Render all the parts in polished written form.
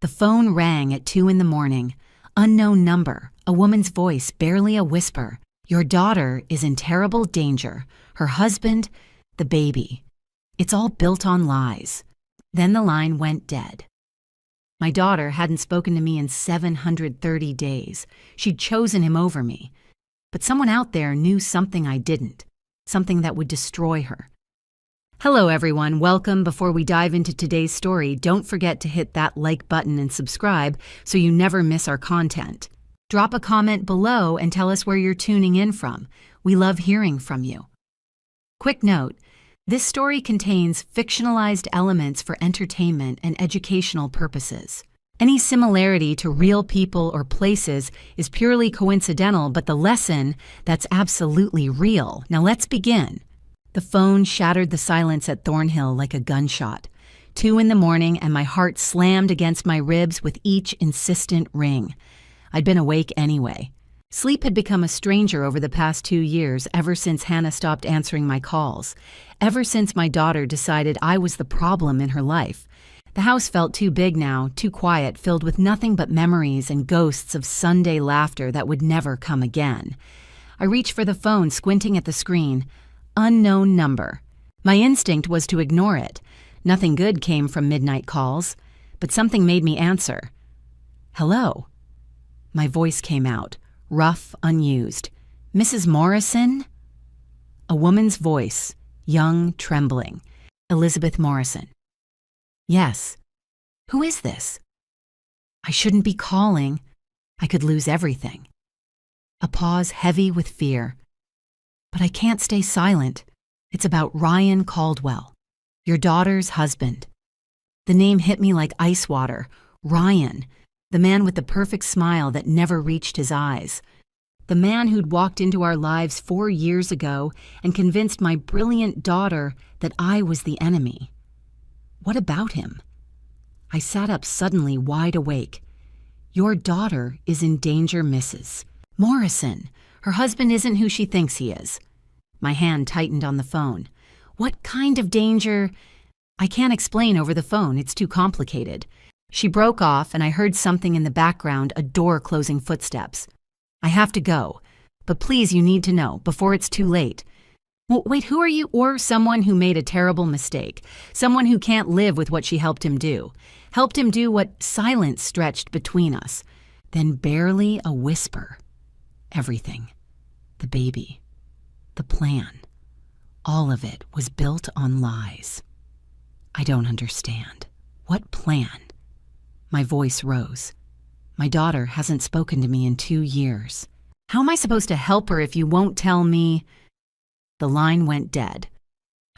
The phone rang at 2 in the morning. Unknown number, a woman's voice, barely a whisper. Your daughter is in terrible danger. Her husband, the baby. It's all built on lies. Then the line went dead. My daughter hadn't spoken to me in 730 days. She'd chosen him over me. But someone out there knew something I didn't, something that would destroy her. Hello everyone, welcome. Before we dive into today's story, don't forget to hit that like button and subscribe so you never miss our content. Drop a comment below and tell us where you're tuning in from. We love hearing from you. Quick note, this story contains fictionalized elements for entertainment and educational purposes. Any similarity to real people or places is purely coincidental, but the lesson, that's absolutely real. Now let's begin. The phone shattered the silence at Thornhill like a gunshot. 2 in the morning and my heart slammed against my ribs with each insistent ring. I'd been awake anyway. Sleep had become a stranger over the past 2 years, ever since Hannah stopped answering my calls. Ever since my daughter decided I was the problem in her life. The house felt too big now, too quiet, filled with nothing but memories and ghosts of Sunday laughter that would never come again. I reached for the phone, squinting at the screen. Unknown number. My instinct was to ignore it. Nothing good came from midnight calls, but something made me answer. Hello. My voice came out, rough, unused. Mrs. Morrison? A woman's voice, young, trembling. Elizabeth Morrison. Yes. Who is this? I shouldn't be calling. I could lose everything. A pause heavy with fear. But I can't stay silent. It's about Ryan Caldwell, your daughter's husband. The name hit me like ice water. Ryan, the man with the perfect smile that never reached his eyes. The man who'd walked into our lives 4 years ago and convinced my brilliant daughter that I was the enemy. What about him? I sat up suddenly, wide awake. Your daughter is in danger, Mrs. Morrison. Her husband isn't who she thinks he is. My hand tightened on the phone. What kind of danger? I can't explain over the phone, it's too complicated. She broke off and I heard something in the background, a door closing footsteps. I have to go, but please, you need to know, before it's too late. Well, wait, who are you? Or someone who made a terrible mistake. Someone who can't live with what she helped him do. Helped him do what silence stretched between us. Then barely a whisper. Everything. The baby. The plan. All of it was built on lies. I don't understand. What plan? My voice rose. My daughter hasn't spoken to me in 2 years. How am I supposed to help her if you won't tell me? The line went dead.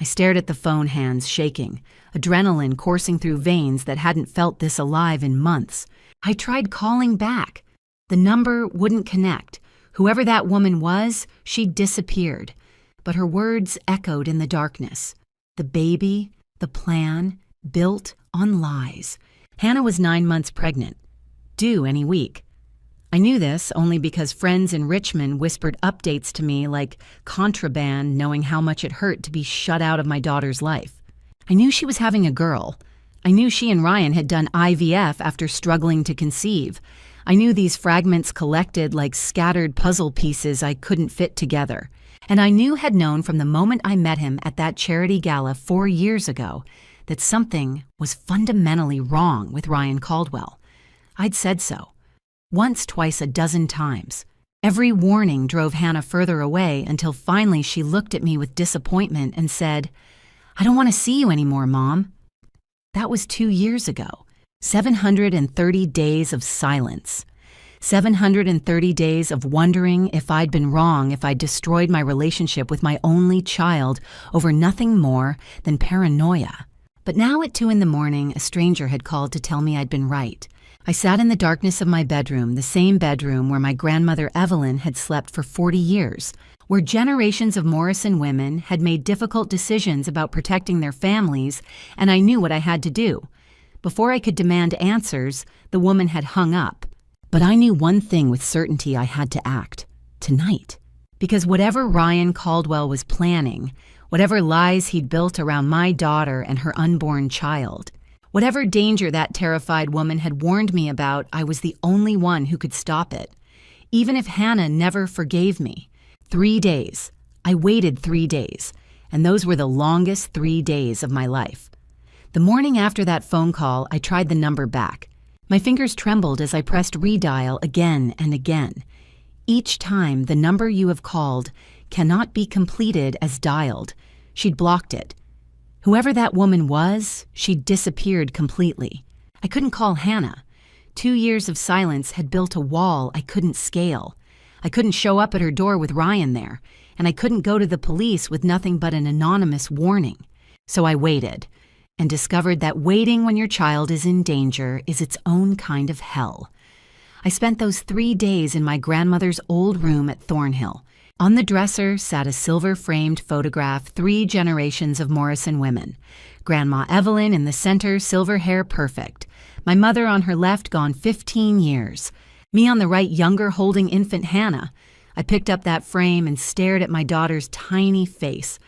I stared at the phone, hands shaking, adrenaline coursing through veins that hadn't felt this alive in months. I tried calling back. The number wouldn't connect. Whoever that woman was, she disappeared. But her words echoed in the darkness. The baby, the plan, built on lies. Hannah was 9 months pregnant, due any week. I knew this only because friends in Richmond whispered updates to me like contraband, knowing how much it hurt to be shut out of my daughter's life. I knew she was having a girl. I knew she and Ryan had done IVF after struggling to conceive. I knew these fragments collected like scattered puzzle pieces I couldn't fit together. And I had known from the moment I met him at that charity gala 4 years ago that something was fundamentally wrong with Ryan Caldwell. I'd said so. Once, twice, a dozen times. Every warning drove Hannah further away until finally she looked at me with disappointment and said, I don't want to see you anymore, Mom. That was 2 years ago. 730 days of silence. 730 days of wondering if I'd been wrong, if I'd destroyed my relationship with my only child over nothing more than paranoia. But now at 2 in the morning, a stranger had called to tell me I'd been right. I sat in the darkness of my bedroom, the same bedroom where my grandmother Evelyn had slept for 40 years, where generations of Morrison women had made difficult decisions about protecting their families, and I knew what I had to do. Before I could demand answers, the woman had hung up. But I knew one thing with certainty: I had to act. Tonight. Because whatever Ryan Caldwell was planning, whatever lies he'd built around my daughter and her unborn child, Whatever danger that terrified woman had warned me about, I was the only one who could stop it. Even if Hannah never forgave me. 3 days. I waited 3 days, and those were the longest 3 days of my life. The morning after that phone call, I tried the number back. My fingers trembled as I pressed redial again and again. Each time, the number you have called cannot be completed as dialed. She'd blocked it. Whoever that woman was, she'd disappeared completely. I couldn't call Hannah. 2 years of silence had built a wall I couldn't scale. I couldn't show up at her door with Ryan there, and I couldn't go to the police with nothing but an anonymous warning. So I waited, and discovered that waiting when your child is in danger is its own kind of hell. I spent those 3 days in my grandmother's old room at Thornhill. On the dresser sat a silver-framed photograph, 3 generations of Morrison women. Grandma Evelyn in the center, silver hair perfect. My mother on her left, gone 15 years. Me on the right, younger, holding infant Hannah. I picked up that frame and stared at my daughter's tiny face.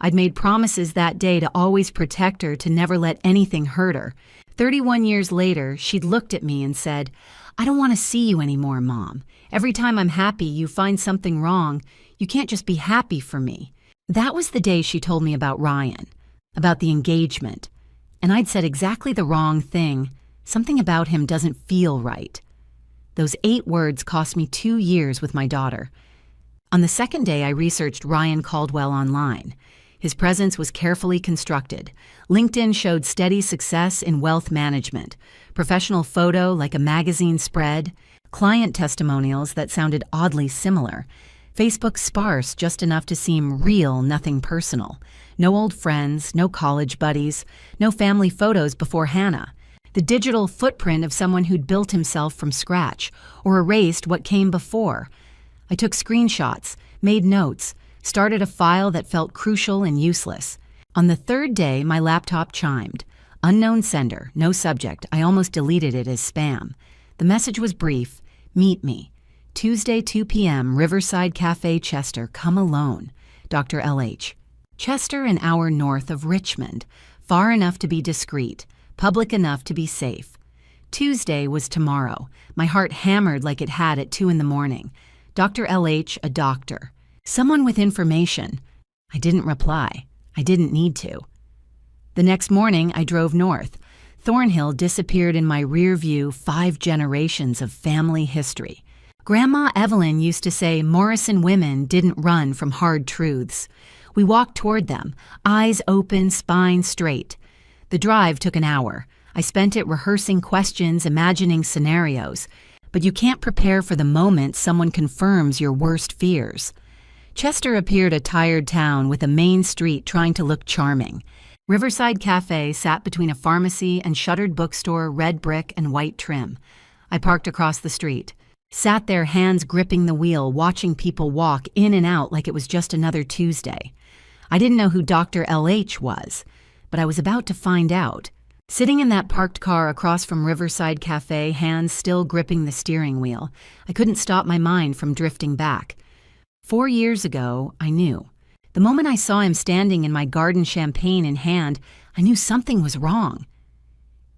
I'd made promises that day to always protect her, to never let anything hurt her. 31 years later, she'd looked at me and said, "I don't want to see you anymore, Mom. Every time I'm happy, you find something wrong. You can't just be happy for me." That was the day she told me about Ryan, about the engagement. And I'd said exactly the wrong thing. Something about him doesn't feel right. Those 8 words cost me 2 years with my daughter. On the second day, I researched Ryan Caldwell online. His presence was carefully constructed. LinkedIn showed steady success in wealth management, professional photo like a magazine spread, client testimonials that sounded oddly similar, Facebook sparse, just enough to seem real, nothing personal. No old friends, no college buddies, no family photos before Hannah. The digital footprint of someone who'd built himself from scratch or erased what came before. I took screenshots, made notes, started a file that felt crucial and useless. On the 3rd day, my laptop chimed. Unknown sender, no subject. I almost deleted it as spam. The message was brief. Meet me. Tuesday, 2 p.m., Riverside Cafe, Chester. Come alone. Dr. L.H. Chester, an hour north of Richmond. Far enough to be discreet. Public enough to be safe. Tuesday was tomorrow. My heart hammered like it had at 2 in the morning. Dr. L.H., a doctor. Someone with information. I didn't reply. I didn't need to. The next morning, I drove north. Thornhill disappeared in my rear view, 5 generations of family history. Grandma Evelyn used to say Morrison women didn't run from hard truths. We walked toward them, eyes open, spine straight. The drive took an hour. I spent it rehearsing questions, imagining scenarios. But you can't prepare for the moment someone confirms your worst fears. Chester appeared a tired town with a main street trying to look charming. Riverside Cafe sat between a pharmacy and shuttered bookstore, red brick and white trim. I parked across the street. Sat there, hands gripping the wheel, watching people walk in and out like it was just another Tuesday. I didn't know who Dr. L.H. was, but I was about to find out. Sitting in that parked car across from Riverside Cafe, hands still gripping the steering wheel, I couldn't stop my mind from drifting back. 4 years ago, I knew. The moment I saw him standing in my garden champagne in hand, I knew something was wrong.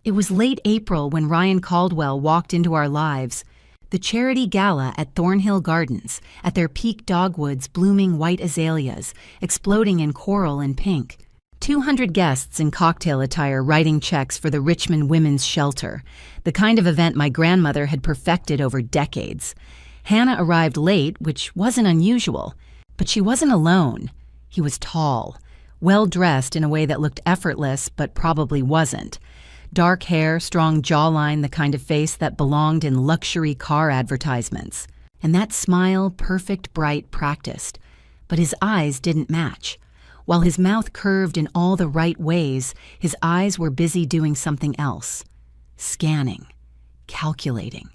It was late April when Ryan Caldwell walked into our lives. The charity gala at Thornhill Gardens, at their peak dogwoods blooming white azaleas, exploding in coral and pink. 200 guests in cocktail attire writing checks for the Richmond Women's Shelter, the kind of event my grandmother had perfected over decades. Hannah arrived late, which wasn't unusual, but she wasn't alone. He was tall, well-dressed in a way that looked effortless, but probably wasn't. Dark hair, strong jawline, the kind of face that belonged in luxury car advertisements. And that smile, perfect, bright, practiced. But his eyes didn't match. While his mouth curved in all the right ways, his eyes were busy doing something else. Scanning, calculating,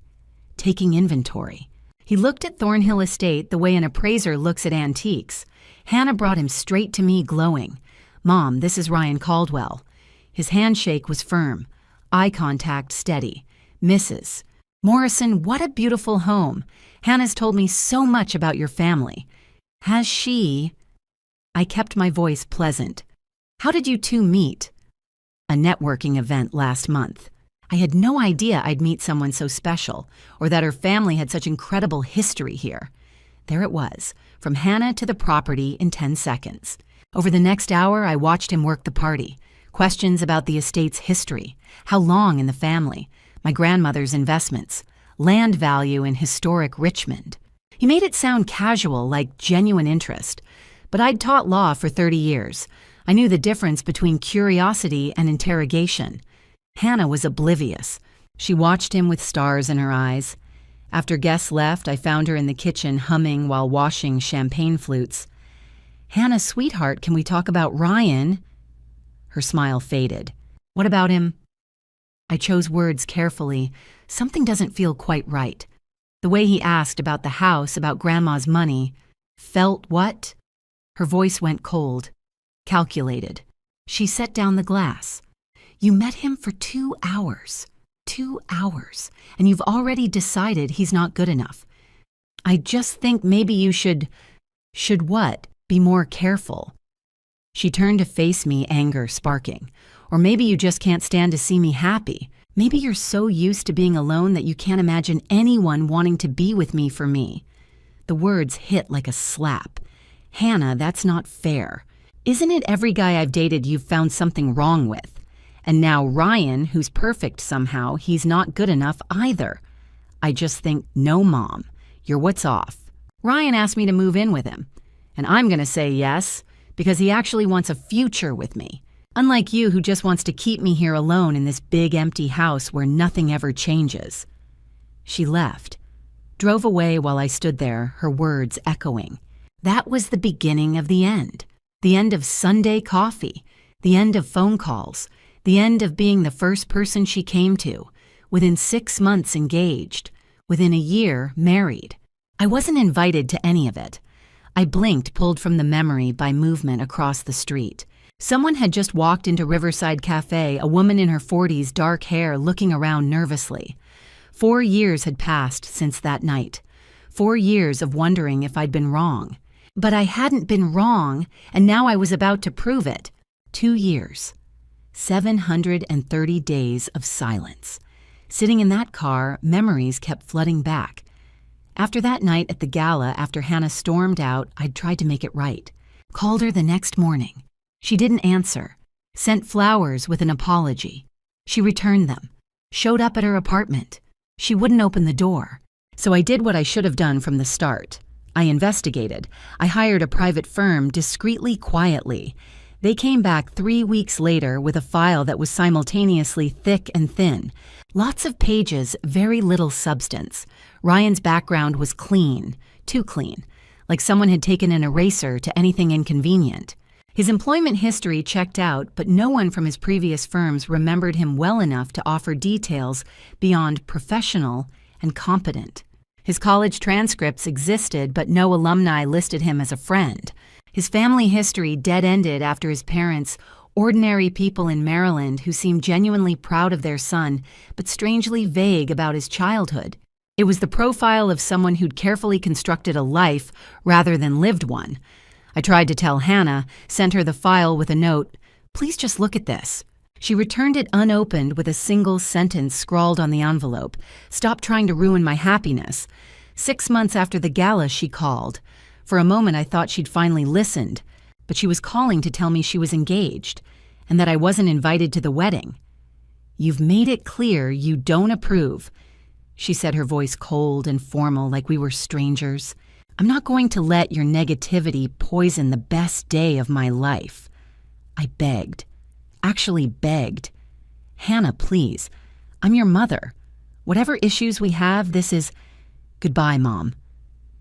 taking inventory. He looked at Thornhill Estate the way an appraiser looks at antiques. Hannah brought him straight to me, glowing. "Mom, this is Ryan Caldwell." His handshake was firm, eye contact steady. "Mrs. Morrison, what a beautiful home. Hannah's told me so much about your family. Has she—" I kept my voice pleasant. "How did you two meet?" a networking event last month. I had no idea I'd meet someone so special, or that her family had such incredible history here. There it was, from Hannah to the property in 10 seconds. Over the next hour, I watched him work the party. Questions about the estate's history, how long in the family, my grandmother's investments, land value in historic Richmond. He made it sound casual, like genuine interest. But I'd taught law for 30 years. I knew the difference between curiosity and interrogation. Hannah was oblivious. She watched him with stars in her eyes. After guests left, I found her in the kitchen humming while washing champagne flutes. "Hannah, sweetheart, can we talk about Ryan?" Her smile faded. "What about him?" I chose words carefully. Something doesn't feel quite right. The way he asked about the house, about Grandma's money. Felt what? Her voice went cold, calculated. She set down the glass. "You met him for 2 hours. 2 hours. And you've already decided he's not good enough. I just think maybe you should what? Be more careful." She turned to face me, anger sparking. "Or maybe you just can't stand to see me happy. Maybe you're so used to being alone that you can't imagine anyone wanting to be with me for me." The words hit like a slap. "Hannah, that's not fair. Isn't it every guy I've dated you've found something wrong with? And now Ryan, who's perfect somehow, he's not good enough either. I just think, no, Mom, you're what's off. Ryan asked me to move in with him. And I'm going to say yes, because he actually wants a future with me. Unlike you, who just wants to keep me here alone in this big empty house where nothing ever changes." She left, drove away while I stood there, her words echoing. That was the beginning of the end of Sunday coffee, the end of phone calls, the end of being the first person she came to, within 6 months engaged, within a year married. I wasn't invited to any of it. I blinked, pulled from the memory by movement across the street. Someone had just walked into Riverside Cafe, a woman in her 40s, dark hair, looking around nervously. 4 years had passed since that night. 4 years of wondering if I'd been wrong. But I hadn't been wrong, and now I was about to prove it. 2 years. 730 days of silence. Sitting in that car, memories kept flooding back. After that night at the gala, after Hannah stormed out, I'd tried to make it right. Called her the next morning. She didn't answer. Sent flowers with an apology. She returned them. Showed up at her apartment. She wouldn't open the door. So I did what I should have done from the start. I investigated. I hired a private firm discreetly, quietly. They came back 3 weeks later with a file that was simultaneously thick and thin. Lots of pages, very little substance. Ryan's background was clean, too clean, like someone had taken an eraser to anything inconvenient. His employment history checked out, but no one from his previous firms remembered him well enough to offer details beyond professional and competent. His college transcripts existed, but no alumni listed him as a friend. His family history dead-ended after his parents, ordinary people in Maryland who seemed genuinely proud of their son, but strangely vague about his childhood. It was the profile of someone who'd carefully constructed a life rather than lived one. I tried to tell Hannah, sent her the file with a note, "Please just look at this." She returned it unopened with a single sentence scrawled on the envelope. "Stop trying to ruin my happiness." 6 months after the gala, she called. For a moment, I thought she'd finally listened, but she was calling to tell me she was engaged and that I wasn't invited to the wedding. "You've made it clear you don't approve," she said, her voice cold and formal, like we were strangers. "I'm not going to let your negativity poison the best day of my life." I begged. Actually begged. "Hannah, please. I'm your mother. Whatever issues we have, this is..." "Goodbye, Mom."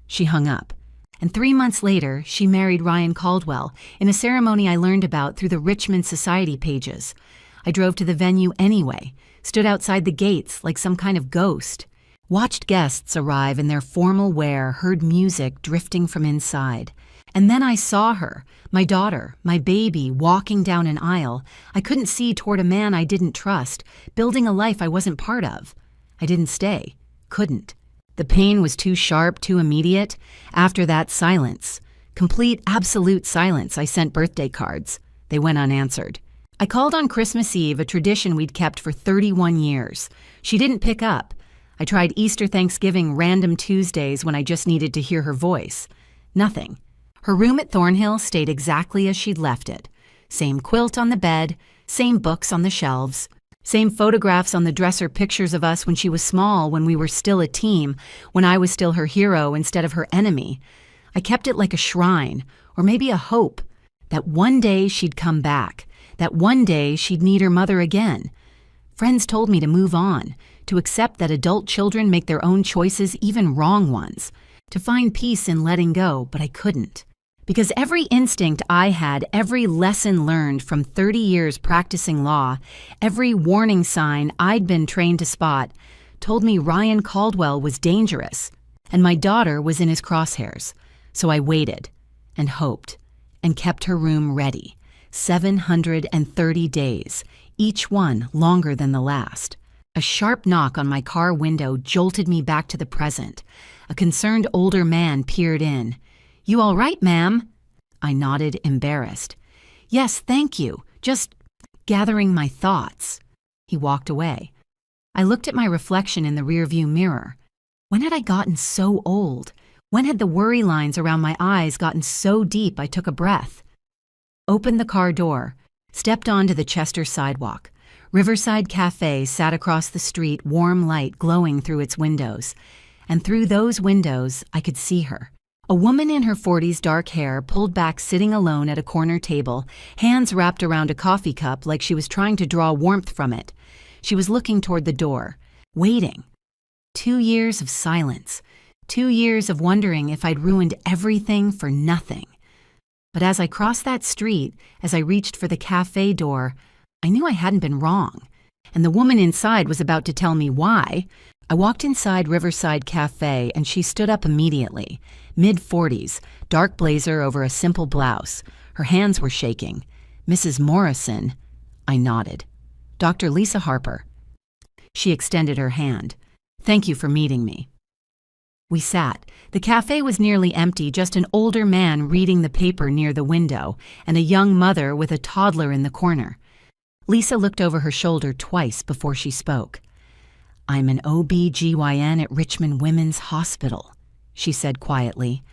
She hung up. And 3 months later, she married Ryan Caldwell in a ceremony I learned about through the Richmond Society pages. I drove to the venue anyway, stood outside the gates like some kind of ghost, watched guests arrive in their formal wear, heard music drifting from inside. And then I saw her, my daughter, my baby, walking down an aisle I couldn't see toward a man I didn't trust, building a life I wasn't part of. I didn't stay. Couldn't. The pain was too sharp, too immediate. After that, silence. Complete, absolute silence. I sent birthday cards. They went unanswered. I called on Christmas Eve, a tradition we'd kept for 31 years. She didn't pick up. I tried Easter, Thanksgiving, random Tuesdays when I just needed to hear her voice. Nothing. Her room at Thornhill stayed exactly as she'd left it. Same quilt on the bed, same books on the shelves, same photographs on the dresser, pictures of us when she was small, when we were still a team, when I was still her hero instead of her enemy. I kept it like a shrine, or maybe a hope, that one day she'd come back, that one day she'd need her mother again. Friends told me to move on, to accept that adult children make their own choices, even wrong ones, to find peace in letting go, but I couldn't. Because every instinct I had, every lesson learned from 30 years practicing law, every warning sign I'd been trained to spot, told me Ryan Caldwell was dangerous, and my daughter was in his crosshairs. So I waited, and hoped, and kept her room ready. 730 days, each one longer than the last. A sharp knock on my car window jolted me back to the present. A concerned older man peered in. "You all right, ma'am?" I nodded, embarrassed. "Yes, thank you. Just gathering my thoughts." He walked away. I looked at my reflection in the rearview mirror. When had I gotten so old? When had the worry lines around my eyes gotten so deep I took a breath? Opened the car door, stepped onto the Chester sidewalk. Riverside Cafe sat across the street, warm light glowing through its windows. And through those windows, I could see her. A woman in her 40s, dark hair, pulled back, sitting alone at a corner table, hands wrapped around a coffee cup like she was trying to draw warmth from it. She was looking toward the door, waiting. 2 years of silence. 2 years of wondering if I'd ruined everything for nothing. But as I crossed that street, as I reached for the cafe door, I knew I hadn't been wrong. And the woman inside was about to tell me why. I walked inside Riverside Cafe and she stood up immediately. Mid-40s, dark blazer over a simple blouse. Her hands were shaking. "Mrs. Morrison." I nodded. "Dr. Lisa Harper." She extended her hand. "Thank you for meeting me." We sat. The cafe was nearly empty, just an older man reading the paper near the window, and a young mother with a toddler in the corner. Lisa looked over her shoulder twice before she spoke. "I'm an OB/GYN at Richmond Women's Hospital," she said quietly.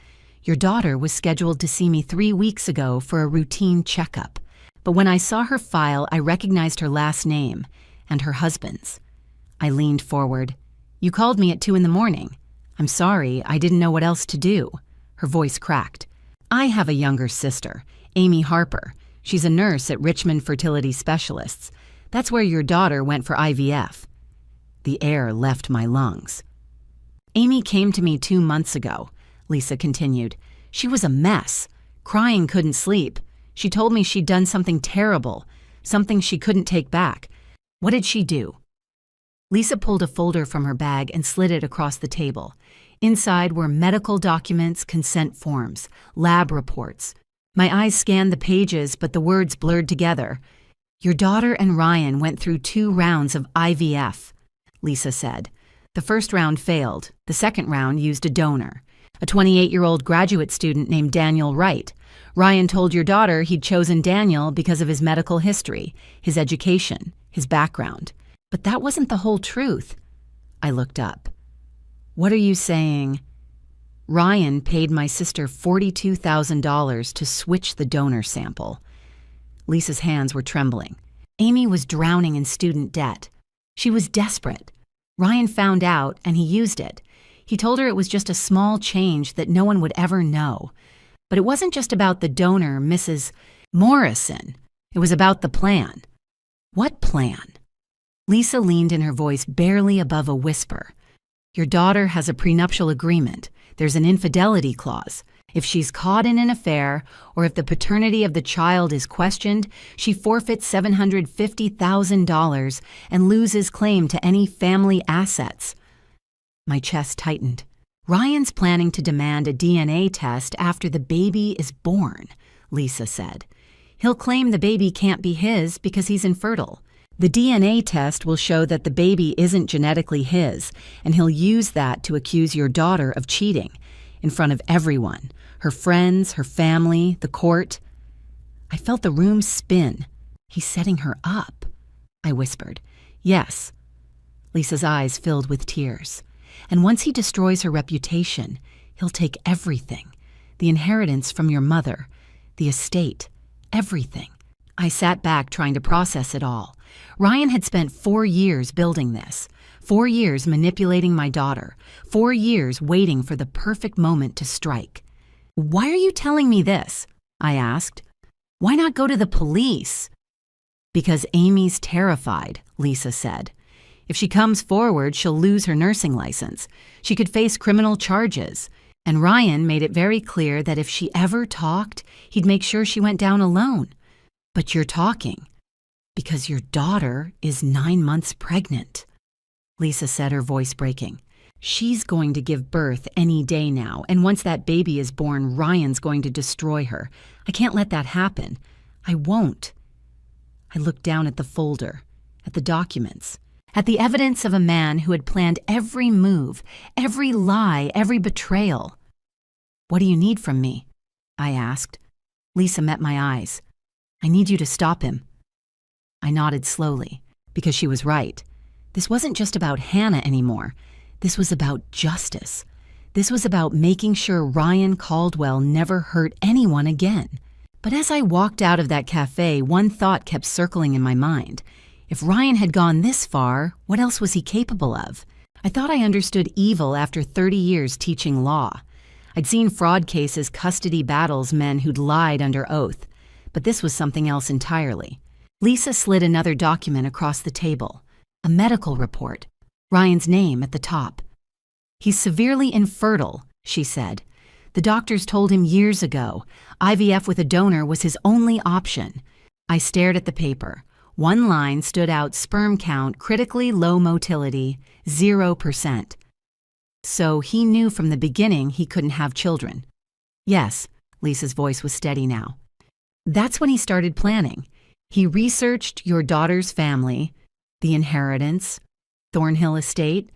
"Your daughter was scheduled to see me 3 weeks ago for a routine checkup, but when I saw her file, I recognized her last name and her husband's." I leaned forward. "You called me at 2 a.m. I'm sorry, I didn't know what else to do." Her voice cracked. "I have a younger sister, Amy Harper. She's a nurse at Richmond Fertility Specialists. That's where your daughter went for IVF." The air left my lungs. "Amy came to me 2 months ago," Lisa continued. "She was a mess. Crying, couldn't sleep. She told me she'd done something terrible, something she couldn't take back. What did she do?" Lisa pulled a folder from her bag and slid it across the table. Inside were medical documents, consent forms, lab reports. My eyes scanned the pages, but the words blurred together. "Your daughter and Ryan went through 2 rounds of IVF," Lisa said. "The first round failed. The second round used a donor, a 28-year-old graduate student named Daniel Wright. Ryan told your daughter he'd chosen Daniel because of his medical history, his education, his background. But that wasn't the whole truth." I looked up. "What are you saying?" "Ryan paid my sister $42,000 to switch the donor sample." Lisa's hands were trembling. Amy was drowning in student debt. She was desperate. Ryan found out, and he used it. He told her it was just a small change that no one would ever know. But it wasn't just about the donor, Mrs. Morrison. It was about the plan. "What plan?" Lisa leaned in, her voice barely above a whisper. "Your daughter has a prenuptial agreement. There's an infidelity clause. If she's caught in an affair, or if the paternity of the child is questioned, she forfeits $750,000 and loses claim to any family assets." My chest tightened. "Ryan's planning to demand a DNA test after the baby is born," Lisa said. "He'll claim the baby can't be his because he's infertile. The DNA test will show that the baby isn't genetically his, and he'll use that to accuse your daughter of cheating, in front of everyone, her friends, her family, the court." I felt the room spin. He's setting her up, I whispered. Yes. Lisa's eyes filled with tears. And once he destroys her reputation, he'll take everything. The inheritance from your mother, the estate, everything. I sat back trying to process it all. Ryan had spent 4 years building this, 4 years manipulating my daughter, 4 years waiting for the perfect moment to strike. Why are you telling me this? I asked. Why not go to the police? Because Amy's terrified, Lisa said. If she comes forward, she'll lose her nursing license. She could face criminal charges. And Ryan made it very clear that if she ever talked, he'd make sure she went down alone. But you're talking. Because your daughter is 9 months pregnant, Lisa said, her voice breaking. She's going to give birth any day now, and once that baby is born, Ryan's going to destroy her. I can't let that happen. I won't. I looked down at the folder, at the documents, at the evidence of a man who had planned every move, every lie, every betrayal. What do you need from me? I asked. Lisa met my eyes. I need you to stop him. I nodded slowly, because she was right. This wasn't just about Hannah anymore. This was about justice. This was about making sure Ryan Caldwell never hurt anyone again. But as I walked out of that cafe, one thought kept circling in my mind. If Ryan had gone this far, what else was he capable of? I thought I understood evil after 30 years teaching law. I'd seen fraud cases, custody battles, men who'd lied under oath. But this was something else entirely. Lisa slid another document across the table. A medical report. Ryan's name at the top. He's severely infertile, she said. The doctors told him years ago IVF with a donor was his only option. I stared at the paper. One line stood out: sperm count, critically low motility, 0%. So he knew from the beginning he couldn't have children. Yes, Lisa's voice was steady now. That's when he started planning. He researched your daughter's family, the inheritance, Thornhill estate.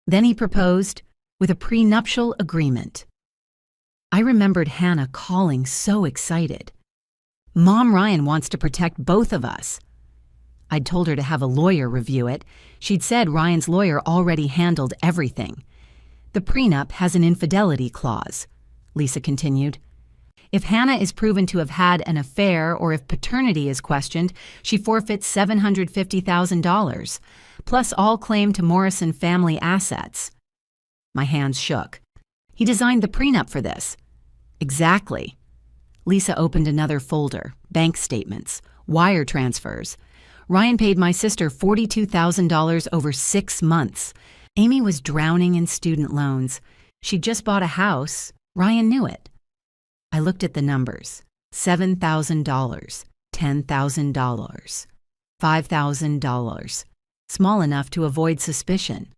Then he proposed with a prenuptial agreement. I remembered Hannah calling so excited. Mom, Ryan wants to protect both of us. I'd told her to have a lawyer review it. She'd said Ryan's lawyer already handled everything. The prenup has an infidelity clause, Lisa continued. If Hannah is proven to have had an affair or if paternity is questioned, she forfeits $750,000, plus all claim to Morrison family assets. My hands shook. He designed the prenup for this. Exactly. Lisa opened another folder, bank statements, wire transfers. Ryan paid my sister $42,000 over 6 months. Amy was drowning in student loans. She'd just bought a house. Ryan knew it. I looked at the numbers. $7,000, $10,000, $5,000. Small enough to avoid suspicion.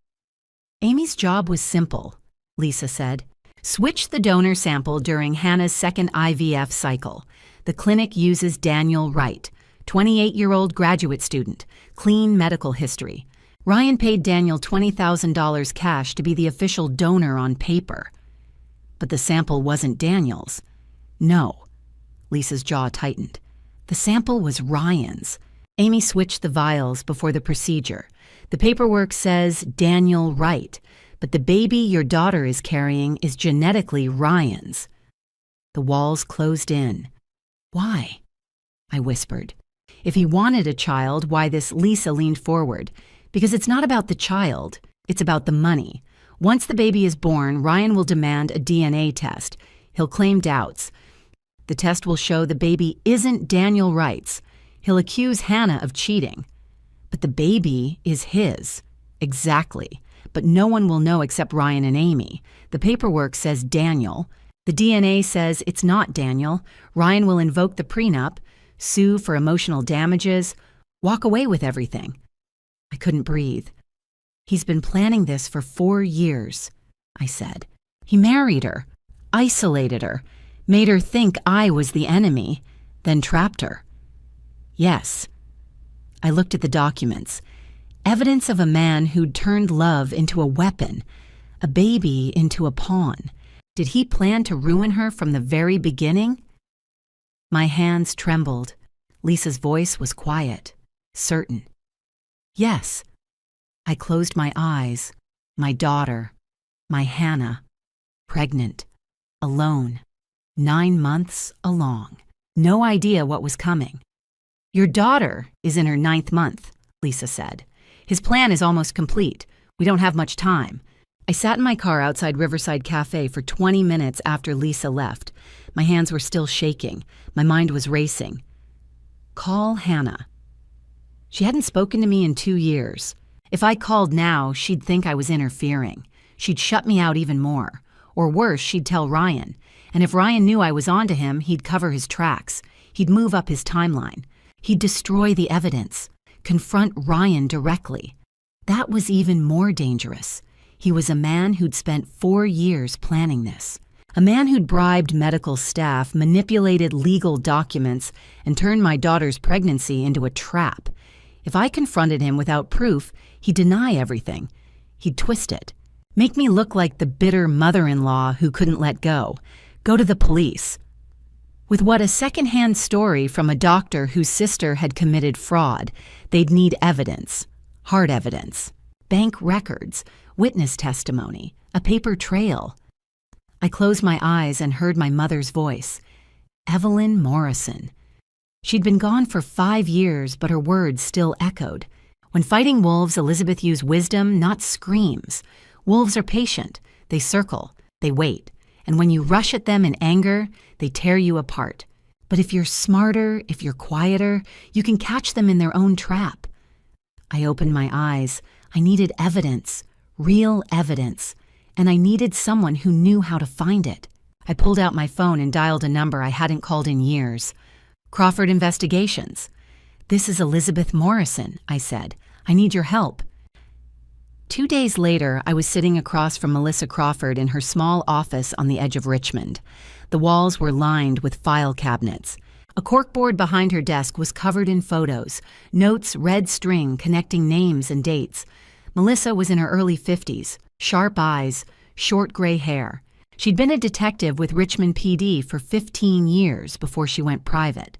Amy's job was simple, Lisa said. Switch the donor sample during Hannah's second IVF cycle. The clinic uses Daniel Wright, 28-year-old graduate student, clean medical history. Ryan paid Daniel $20,000 cash to be the official donor on paper. But the sample wasn't Daniel's. No. Lisa's jaw tightened. The sample was Ryan's. Amy switched the vials before the procedure. The paperwork says Daniel Wright, but the baby your daughter is carrying is genetically Ryan's. The walls closed in. Why? I whispered. If he wanted a child, why this? Lisa leaned forward. Because it's not about the child, it's about the money. Once the baby is born, Ryan will demand a DNA test. He'll claim doubts. The test will show the baby isn't Daniel Wright's. He'll accuse Hannah of cheating. But the baby is his. Exactly. But no one will know except Ryan and Amy. The paperwork says Daniel. The DNA says it's not Daniel. Ryan will invoke the prenup, sue for emotional damages, walk away with everything. I couldn't breathe. He's been planning this for 4 years, I said. He married her, isolated her, made her think I was the enemy, then trapped her. Yes. I looked at the documents. Evidence of a man who'd turned love into a weapon, a baby into a pawn. Did he plan to ruin her from the very beginning? My hands trembled. Lisa's voice was quiet, certain. Yes. I closed my eyes. My daughter. My Hannah. Pregnant. Alone. 9 months along. No idea what was coming. Your daughter is in her 9th month, Lisa said. His plan is almost complete. We don't have much time. I sat in my car outside Riverside Cafe for 20 minutes after Lisa left. My hands were still shaking. My mind was racing. Call Hannah. She hadn't spoken to me in 2 years. If I called now, she'd think I was interfering. She'd shut me out even more. Or worse, she'd tell Ryan. And if Ryan knew I was onto him, he'd cover his tracks. He'd move up his timeline. He'd destroy the evidence. Confront Ryan directly. That was even more dangerous. He was a man who'd spent 4 years planning this. A man who'd bribed medical staff, manipulated legal documents, and turned my daughter's pregnancy into a trap. If I confronted him without proof, he'd deny everything. He'd twist it. Make me look like the bitter mother-in-law who couldn't let go. Go to the police. With what a second-hand story from a doctor whose sister had committed fraud, they'd need evidence. Hard evidence. Bank records. Witness testimony. A paper trail. I closed my eyes and heard my mother's voice. Evelyn Morrison. She'd been gone for 5 years, but her words still echoed. When fighting wolves, Elizabeth used wisdom, not screams. Wolves are patient. They circle. They wait. And when you rush at them in anger, they tear you apart. But if you're smarter, if you're quieter, you can catch them in their own trap. I opened my eyes. I needed evidence. Real evidence. And I needed someone who knew how to find it. I pulled out my phone and dialed a number I hadn't called in years. Crawford Investigations. This is Elizabeth Morrison, I said. I need your help. 2 days later, I was sitting across from Melissa Crawford in her small office on the edge of Richmond. The walls were lined with file cabinets. A corkboard behind her desk was covered in photos, notes, red string connecting names and dates. Melissa was in her early 50s, sharp eyes, short gray hair. She'd been a detective with Richmond PD for 15 years before she went private.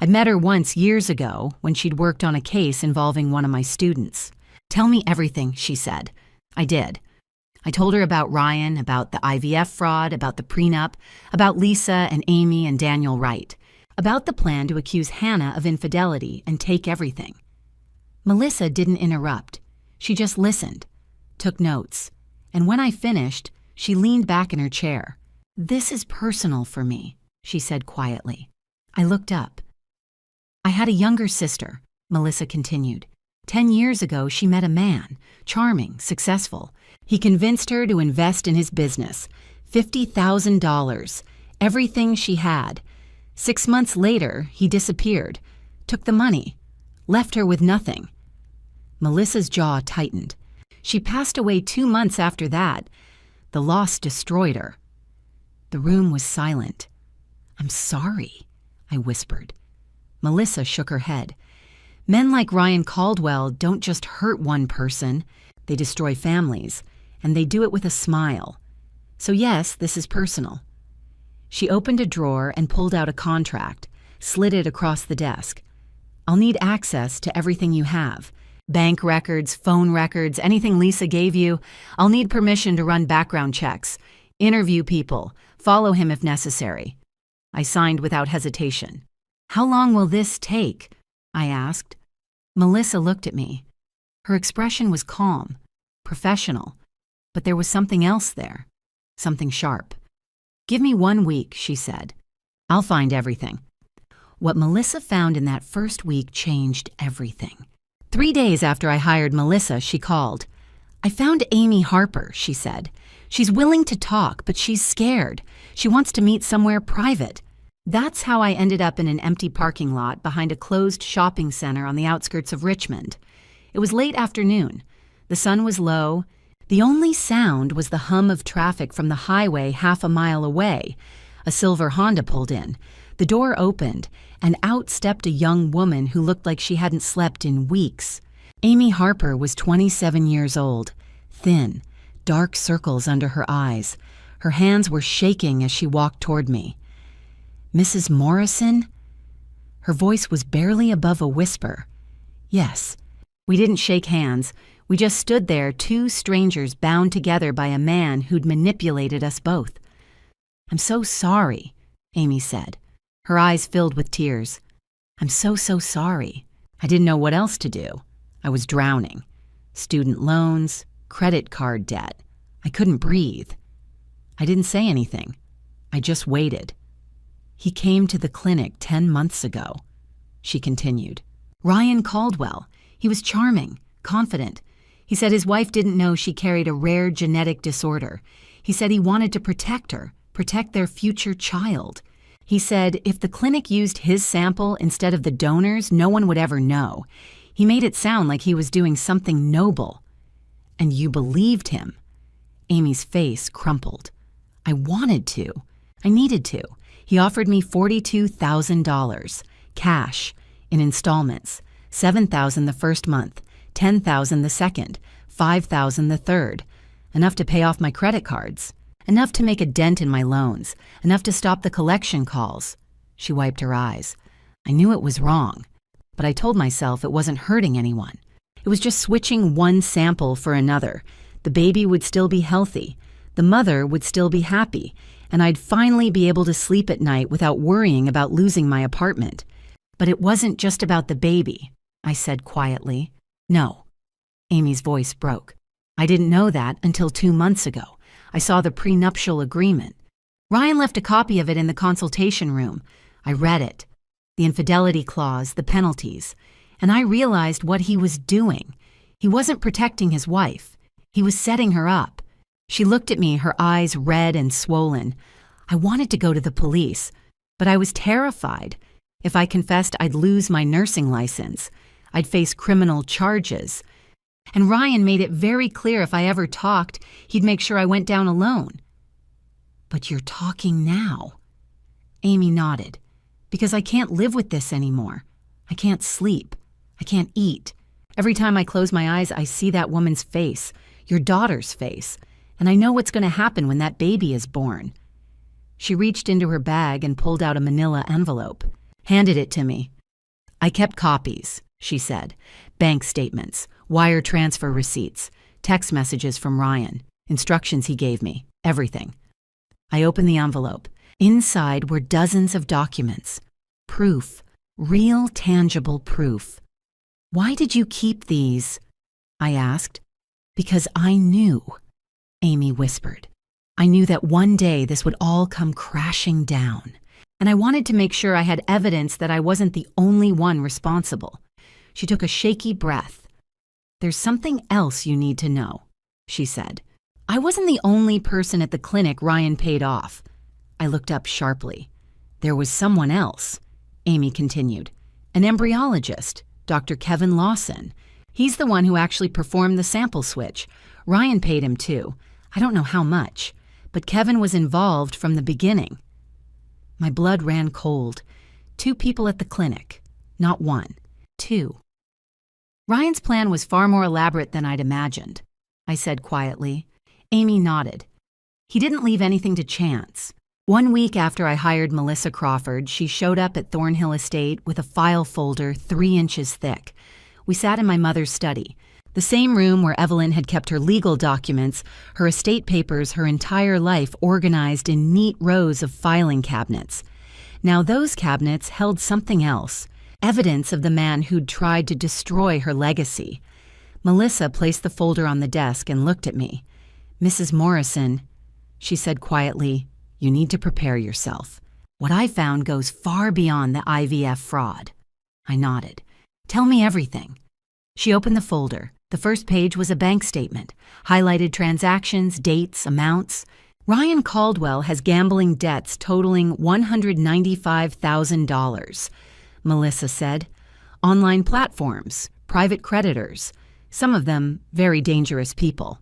I'd met her once years ago when she'd worked on a case involving one of my students. Tell me everything, she said. I did. I told her about Ryan, about the IVF fraud, about the prenup, about Lisa and Amy and Daniel Wright, about the plan to accuse Hannah of infidelity and take everything. Melissa didn't interrupt. She just listened, took notes, and when I finished, she leaned back in her chair. This is personal for me, she said quietly. I looked up. I had a younger sister, Melissa continued. 10 years ago, she met a man, charming, successful. He convinced her to invest in his business, $50,000, everything she had. 6 months later, he disappeared, took the money, left her with nothing. Melissa's jaw tightened. She passed away 2 months after that. The loss destroyed her. The room was silent. I'm sorry, I whispered. Melissa shook her head. Men like Ryan Caldwell don't just hurt one person. They destroy families, and they do it with a smile. So yes, this is personal. She opened a drawer and pulled out a contract, slid it across the desk. I'll need access to everything you have. Bank records, phone records, anything Lisa gave you. I'll need permission to run background checks, interview people, follow him if necessary. I signed without hesitation. How long will this take? I asked. Melissa looked at me. Her expression was calm, professional, but there was something else there, something sharp. Give me 1 week, she said. I'll find everything. What Melissa found in that first week changed everything. 3 days after I hired Melissa, she called. I found Amy Harper, she said. She's willing to talk, but she's scared. She wants to meet somewhere private. That's how I ended up in an empty parking lot behind a closed shopping center on the outskirts of Richmond. It was late afternoon. The sun was low. The only sound was the hum of traffic from the highway half a mile away. A silver Honda pulled in. The door opened, and out stepped a young woman who looked like she hadn't slept in weeks. Amy Harper was 27 years old, thin, dark circles under her eyes. Her hands were shaking as she walked toward me. Mrs. Morrison? Her voice was barely above a whisper. Yes. We didn't shake hands. We just stood there, two strangers bound together by a man who'd manipulated us both. I'm so sorry, Amy said. Her eyes filled with tears. I'm so sorry. I didn't know what else to do. I was drowning. Student loans, credit card debt. I couldn't breathe. I didn't say anything. I just waited. He came to the clinic 10 months ago, she continued. Ryan Caldwell. He was charming, confident. He said his wife didn't know she carried a rare genetic disorder. He said he wanted to protect her, protect their future child. He said if the clinic used his sample instead of the donor's, no one would ever know. He made it sound like he was doing something noble. And you believed him. Amy's face crumpled. I wanted to. I needed to. He offered me $42,000, cash, in installments, $7,000 the first month, $10,000 the second, $5,000 the third, enough to pay off my credit cards, enough to make a dent in my loans, enough to stop the collection calls. She wiped her eyes. I knew it was wrong, but I told myself it wasn't hurting anyone. It was just switching one sample for another. The baby would still be healthy, the mother would still be happy, and I'd finally be able to sleep at night without worrying about losing my apartment. But it wasn't just about the baby, I said quietly. No. Amy's voice broke. I didn't know that until 2 months ago. I saw the prenuptial agreement. Ryan left a copy of it in the consultation room. I read it. The infidelity clause, the penalties. And I realized what he was doing. He wasn't protecting his wife. He was setting her up. She looked at me, her eyes red and swollen. I wanted to go to the police, but I was terrified. If I confessed, I'd lose my nursing license. I'd face criminal charges. And Ryan made it very clear if I ever talked, he'd make sure I went down alone. But you're talking now. Amy nodded. Because I can't live with this anymore. I can't sleep. I can't eat. Every time I close my eyes, I see that woman's face, your daughter's face, and I know what's going to happen when that baby is born. She reached into her bag and pulled out a manila envelope, handed it to me. I kept copies, she said. Bank statements, wire transfer receipts, text messages from Ryan, instructions he gave me, everything. I opened the envelope. Inside were dozens of documents. Proof, real tangible proof. Why did you keep these? I asked. Because I knew, Amy whispered. I knew that one day this would all come crashing down, and I wanted to make sure I had evidence that I wasn't the only one responsible. She took a shaky breath. There's something else you need to know, she said. I wasn't the only person at the clinic Ryan paid off. I looked up sharply. There was someone else, Amy continued. An embryologist, Dr. Kevin Lawson. He's the one who actually performed the sample switch. Ryan paid him too. I don't know how much, but Kevin was involved from the beginning. My blood ran cold. 2 people at the clinic. Not 1. 2. Ryan's plan was far more elaborate than I'd imagined, I said quietly. Amy nodded. He didn't leave anything to chance. 1 week after I hired Melissa Crawford, she showed up at Thornhill Estate with a file folder 3 inches thick. We sat in my mother's study, the same room where Evelyn had kept her legal documents, her estate papers, her entire life organized in neat rows of filing cabinets. Now those cabinets held something else, evidence of the man who'd tried to destroy her legacy. Melissa placed the folder on the desk and looked at me. Mrs. Morrison, she said quietly, you need to prepare yourself. What I found goes far beyond the IVF fraud. I nodded. Tell me everything. She opened the folder. The first page was a bank statement, highlighted transactions, dates, amounts. Ryan Caldwell has gambling debts totaling $195,000, Melissa said. Online platforms, private creditors, some of them very dangerous people.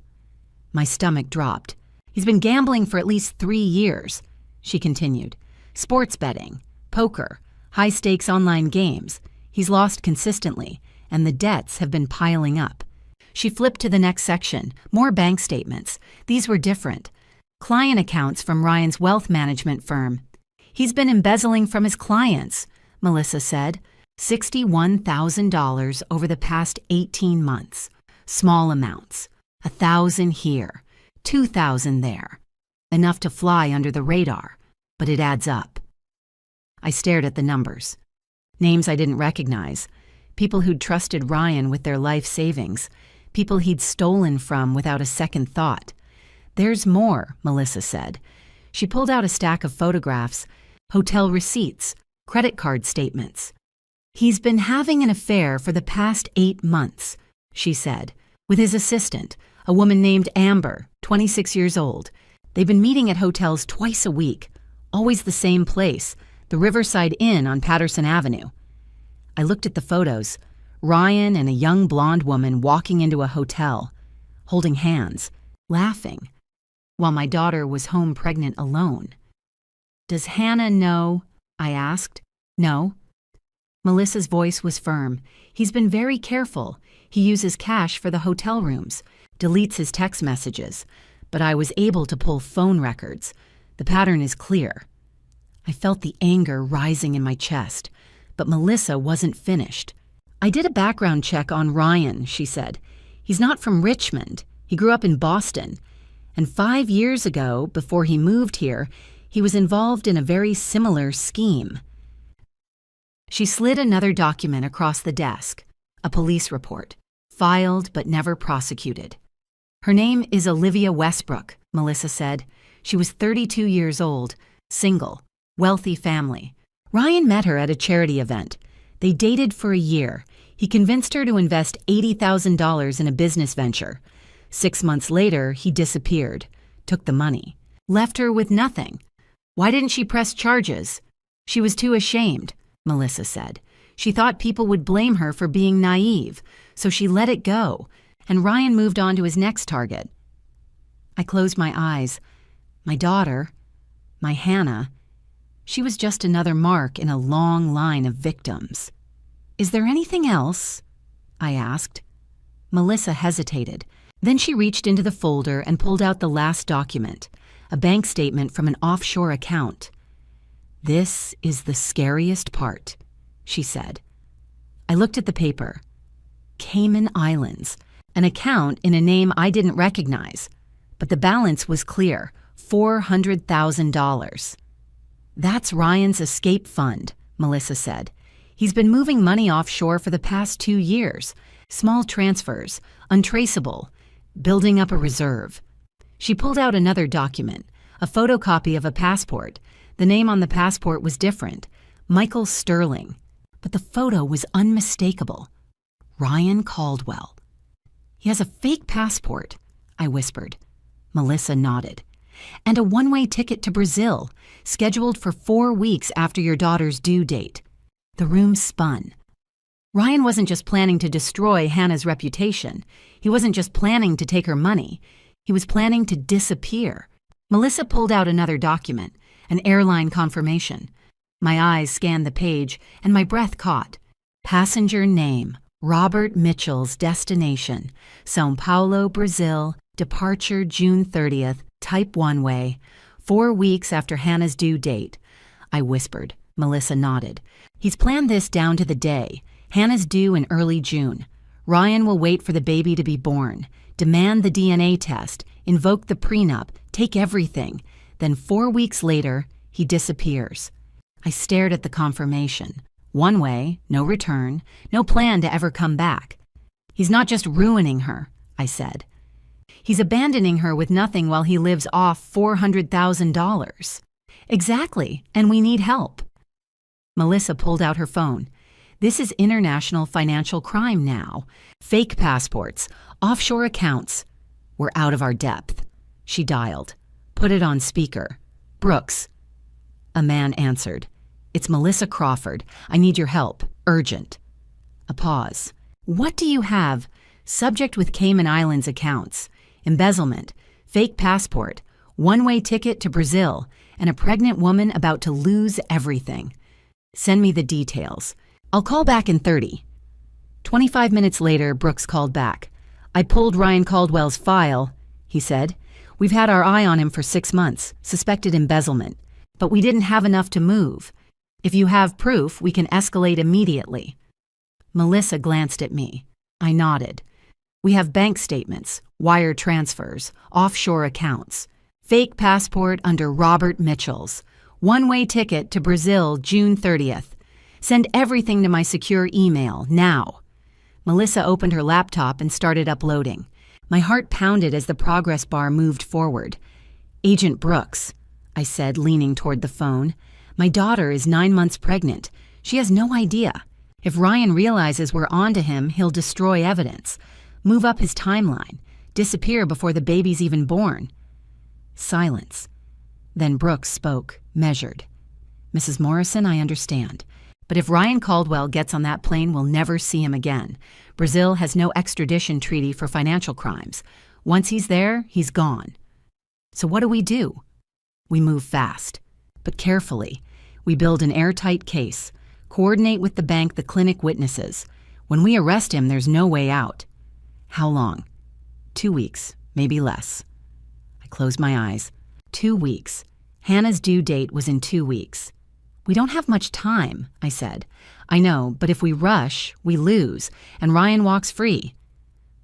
My stomach dropped. He's been gambling for at least 3 years, she continued. Sports betting, poker, high-stakes online games. He's lost consistently, and the debts have been piling up. She flipped to the next section, more bank statements. These were different. Client accounts from Ryan's wealth management firm. He's been embezzling from his clients, Melissa said. $61,000 over the past 18 months. Small amounts. 1,000 here, 2,000 there. Enough to fly under the radar, but it adds up. I stared at the numbers. Names I didn't recognize. People who'd trusted Ryan with their life savings. People he'd stolen from without a second thought. There's more, Melissa said. She pulled out a stack of photographs, hotel receipts, credit card statements. He's been having an affair for the past 8 months, she said, with his assistant, a woman named Amber, 26 years old. They've been meeting at hotels twice a week, always the same place, the Riverside Inn on Patterson Avenue. I looked at the photos, Ryan and a young blonde woman walking into a hotel, holding hands, laughing, while my daughter was home pregnant alone. Does Hannah know? I asked. No. Melissa's voice was firm. He's been very careful. He uses cash for the hotel rooms, deletes his text messages, but I was able to pull phone records. The pattern is clear. I felt the anger rising in my chest, but Melissa wasn't finished. I did a background check on Ryan, she said. He's not from Richmond. He grew up in Boston. And 5 years ago, before he moved here, he was involved in a very similar scheme. She slid another document across the desk, a police report, filed but never prosecuted. Her name is Olivia Westbrook, Melissa said. She was 32 years old, single, wealthy family. Ryan met her at a charity event. They dated for a year. He convinced her to invest $80,000 in a business venture. 6 months later, he disappeared, took the money, left her with nothing. Why didn't she press charges? She was too ashamed, Melissa said. She thought people would blame her for being naive, so she let it go, and Ryan moved on to his next target. I closed my eyes. My daughter, my Hannah, she was just another mark in a long line of victims. Is there anything else? I asked. Melissa hesitated. Then she reached into the folder and pulled out the last document, a bank statement from an offshore account. This is the scariest part, she said. I looked at the paper. Cayman Islands, an account in a name I didn't recognize, but the balance was clear, $400,000. That's Ryan's escape fund, Melissa said. He's been moving money offshore for the past 2 years, small transfers, untraceable, building up a reserve. She pulled out another document, a photocopy of a passport. The name on the passport was different, Michael Sterling, but the photo was unmistakable. Ryan Caldwell. He has a fake passport, I whispered. Melissa nodded. And a one-way ticket to Brazil, scheduled for 4 weeks after your daughter's due date. The room spun. Ryan wasn't just planning to destroy Hannah's reputation. He wasn't just planning to take her money. He was planning to disappear. Melissa pulled out another document, an airline confirmation. My eyes scanned the page, and my breath caught. Passenger name, Robert Mitchell's destination, São Paulo, Brazil, departure June 30th, type one-way, 4 weeks after Hannah's due date. I whispered. Melissa nodded. He's planned this down to the day. Hannah's due in early June. Ryan will wait for the baby to be born, demand the DNA test, invoke the prenup, take everything. Then 4 weeks later, he disappears. I stared at the confirmation. One way, no return, no plan to ever come back. He's not just ruining her, I said. He's abandoning her with nothing while he lives off $400,000. Exactly, and we need help. Melissa pulled out her phone. This is international financial crime now. Fake passports, offshore accounts. We're out of our depth. She dialed. Put it on speaker. Brooks. A man answered. It's Melissa Crawford. I need your help. Urgent. A pause. What do you have? Subject with Cayman Islands accounts. Embezzlement. Fake passport. One-way ticket to Brazil. And a pregnant woman about to lose everything. Send me the details. I'll call back in 30. 25 minutes later, Brooks called back. I pulled Ryan Caldwell's file, he said. We've had our eye on him for 6 months, suspected embezzlement. But we didn't have enough to move. If you have proof, we can escalate immediately. Melissa glanced at me. I nodded. We have bank statements, wire transfers, offshore accounts, fake passport under Robert Mitchell's, one-way ticket to Brazil June 30th. Send everything to my secure email, now. Melissa opened her laptop and started uploading. My heart pounded as the progress bar moved forward. Agent Brooks, I said, leaning toward the phone. My daughter is 9 months pregnant. She has no idea. If Ryan realizes we're onto him, he'll destroy evidence, move up his timeline, disappear before the baby's even born. Silence. Then Brooks spoke, measured. Mrs. Morrison, I understand. But if Ryan Caldwell gets on that plane, we'll never see him again. Brazil has no extradition treaty for financial crimes. Once he's there, he's gone. So what do? We move fast, but carefully. We build an airtight case, coordinate with the bank the clinic witnesses. When we arrest him, there's no way out. How long? 2 weeks, maybe less. I closed my eyes. 2 weeks. Hannah's due date was in 2 weeks. We don't have much time, I said. I know, but if we rush, we lose, and Ryan walks free.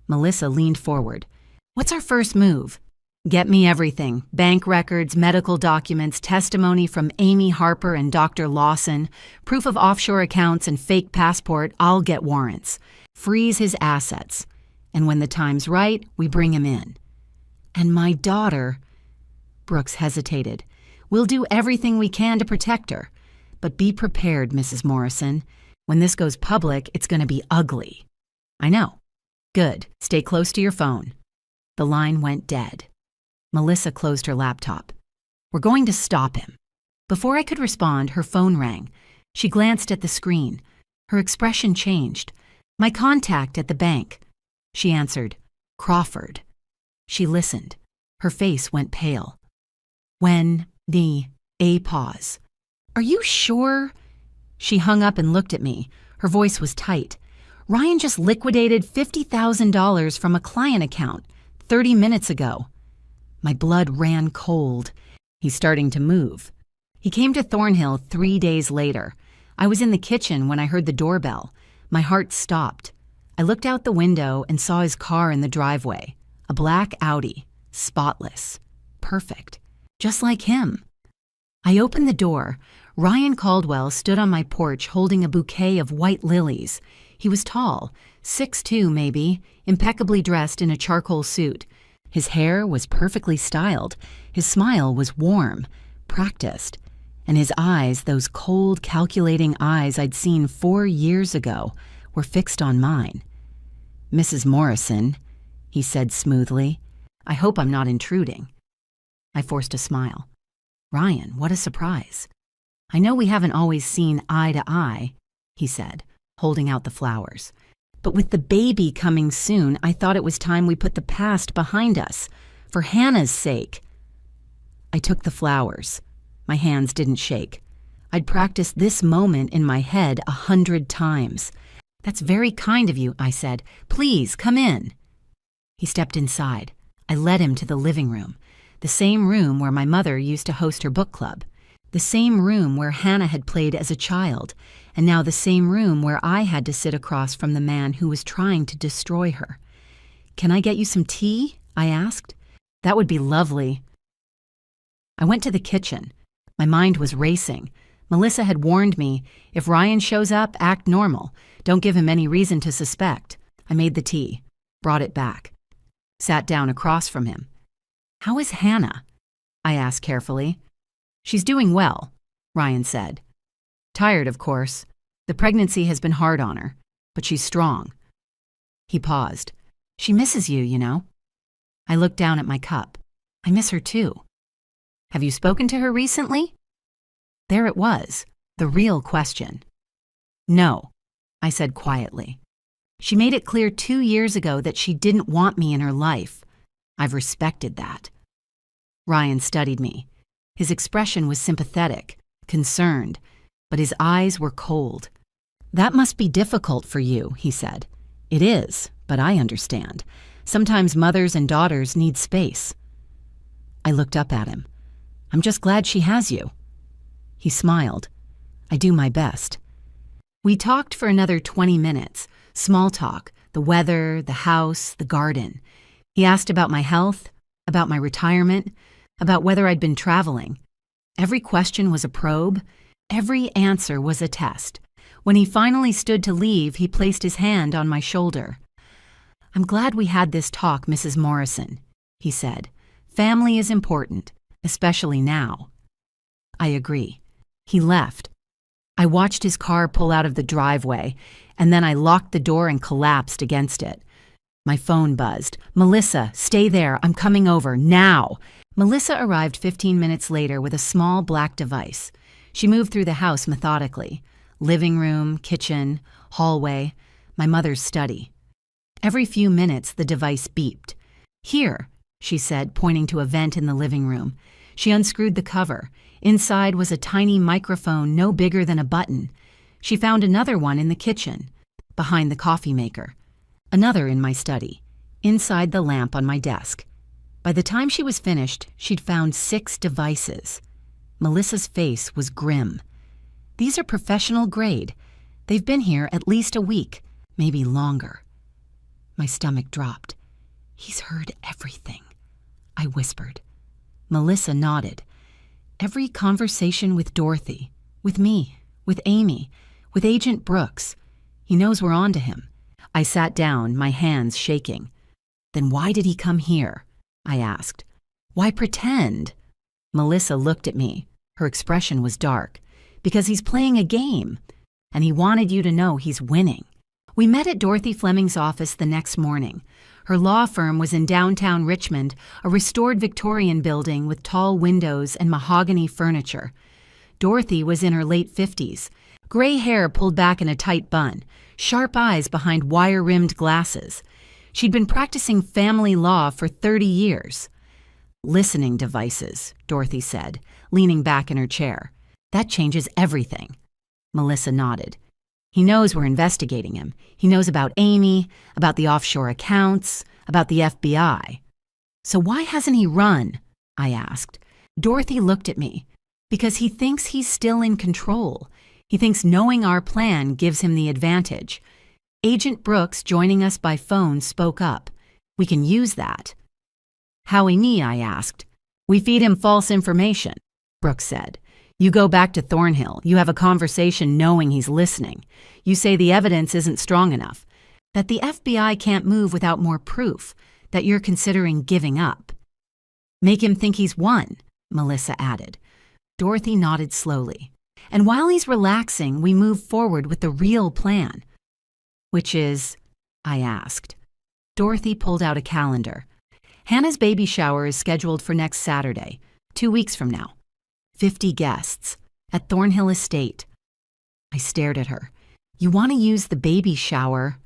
Melissa leaned forward. What's our first move? Get me everything. Bank records, medical documents, testimony from Amy Harper and Dr. Lawson, proof of offshore accounts and fake passport. I'll get warrants. Freeze his assets. And when the time's right, we bring him in. And my daughter... Brooks hesitated. We'll do everything we can to protect her. But be prepared, Mrs. Morrison. When this goes public, it's going to be ugly. I know. Good. Stay close to your phone. The line went dead. Melissa closed her laptop. We're going to stop him. Before I could respond, her phone rang. She glanced at the screen. Her expression changed. My contact at the bank. She answered, Crawford. She listened. Her face went pale. A pause. Are you sure? She hung up and looked at me. Her voice was tight. Ryan just liquidated $50,000 from a client account 30 minutes ago. My blood ran cold. He's starting to move. He came to Thornhill 3 days later. I was in the kitchen when I heard the doorbell. My heart stopped. I looked out the window and saw his car in the driveway. A black Audi. Spotless. Perfect. Just like him. I opened the door. Ryan Caldwell stood on my porch holding a bouquet of white lilies. He was tall, 6'2" maybe, impeccably dressed in a charcoal suit. His hair was perfectly styled. His smile was warm, practiced. And his eyes, those cold, calculating eyes I'd seen 4 years ago, were fixed on mine. Mrs. Morrison, he said smoothly, I hope I'm not intruding. I forced a smile. Ryan, what a surprise. I know we haven't always seen eye to eye, he said, holding out the flowers. But with the baby coming soon, I thought it was time we put the past behind us, for Hannah's sake. I took the flowers. My hands didn't shake. I'd practiced this moment in my head 100 times. That's very kind of you, I said. Please, come in. He stepped inside. I led him to the living room, the same room where my mother used to host her book club, the same room where Hannah had played as a child, and now the same room where I had to sit across from the man who was trying to destroy her. Can I get you some tea? I asked. That would be lovely. I went to the kitchen. My mind was racing. Melissa had warned me, if Ryan shows up, act normal. Don't give him any reason to suspect. I made the tea, brought it back, sat down across from him. How is Hannah? I asked carefully. She's doing well, Ryan said. Tired, of course. The pregnancy has been hard on her, but she's strong. He paused. She misses you, you know. I looked down at my cup. I miss her too. Have you spoken to her recently? There it was, the real question. No, I said quietly. She made it clear 2 years ago that she didn't want me in her life. I've respected that. Ryan studied me. His expression was sympathetic, concerned, but his eyes were cold. That must be difficult for you, he said. It is, but I understand. Sometimes mothers and daughters need space. I looked up at him. I'm just glad she has you. He smiled. I do my best. We talked for another 20 minutes. Small talk, the weather, the house, the garden. He asked about my health, about my retirement, about whether I'd been traveling. Every question was a probe. Every answer was a test. When he finally stood to leave, he placed his hand on my shoulder. "I'm glad we had this talk, Mrs. Morrison," he said. "Family is important, especially now." I agree. He left. I watched his car pull out of the driveway, and then I locked the door and collapsed against it. My phone buzzed. "Melissa, stay there. I'm coming over, now." Melissa arrived 15 minutes later with a small black device. She moved through the house methodically. Living room, kitchen, hallway, my mother's study. Every few minutes, the device beeped. "Here," she said, pointing to a vent in the living room. She unscrewed the cover. Inside was a tiny microphone no bigger than a button. She found another one in the kitchen, behind the coffee maker. Another in my study, inside the lamp on my desk. By the time she was finished, she'd found 6 devices. Melissa's face was grim. "These are professional grade. They've been here at least a week, maybe longer." My stomach dropped. "He's heard everything," I whispered. Melissa nodded. "Every conversation with Dorothy, with me, with Amy, with Agent Brooks. He knows we're on to him." I sat down, my hands shaking. "Then why did he come here?" I asked. "Why pretend?" Melissa looked at me. Her expression was dark. "Because he's playing a game, and he wanted you to know he's winning." We met at Dorothy Fleming's office the next morning. Her law firm was in downtown Richmond, a restored Victorian building with tall windows and mahogany furniture. Dorothy was in her late 50s, gray hair pulled back in a tight bun, sharp eyes behind wire-rimmed glasses. She'd been practicing family law for 30 years. "Listening devices," Dorothy said, leaning back in her chair. "That changes everything." Melissa nodded. "He knows we're investigating him. He knows about Amy, about the offshore accounts, about the FBI. So why hasn't he run?" I asked. Dorothy looked at me. "Because he thinks he's still in control. He thinks knowing our plan gives him the advantage. Agent Brooks, joining us by phone, spoke up. We can use that." "How me?" I asked. "We feed him false information," Brooks said. "You go back to Thornhill. You have a conversation knowing he's listening. You say the evidence isn't strong enough, that the FBI can't move without more proof, that you're considering giving up. Make him think he's won," Melissa added. Dorothy nodded slowly. "And while he's relaxing, we move forward with the real plan." "Which is?" I asked. Dorothy pulled out a calendar. "Hannah's baby shower is scheduled for next Saturday, 2 weeks from now. 50 guests, at Thornhill Estate." I stared at her. "You want to use the baby shower?"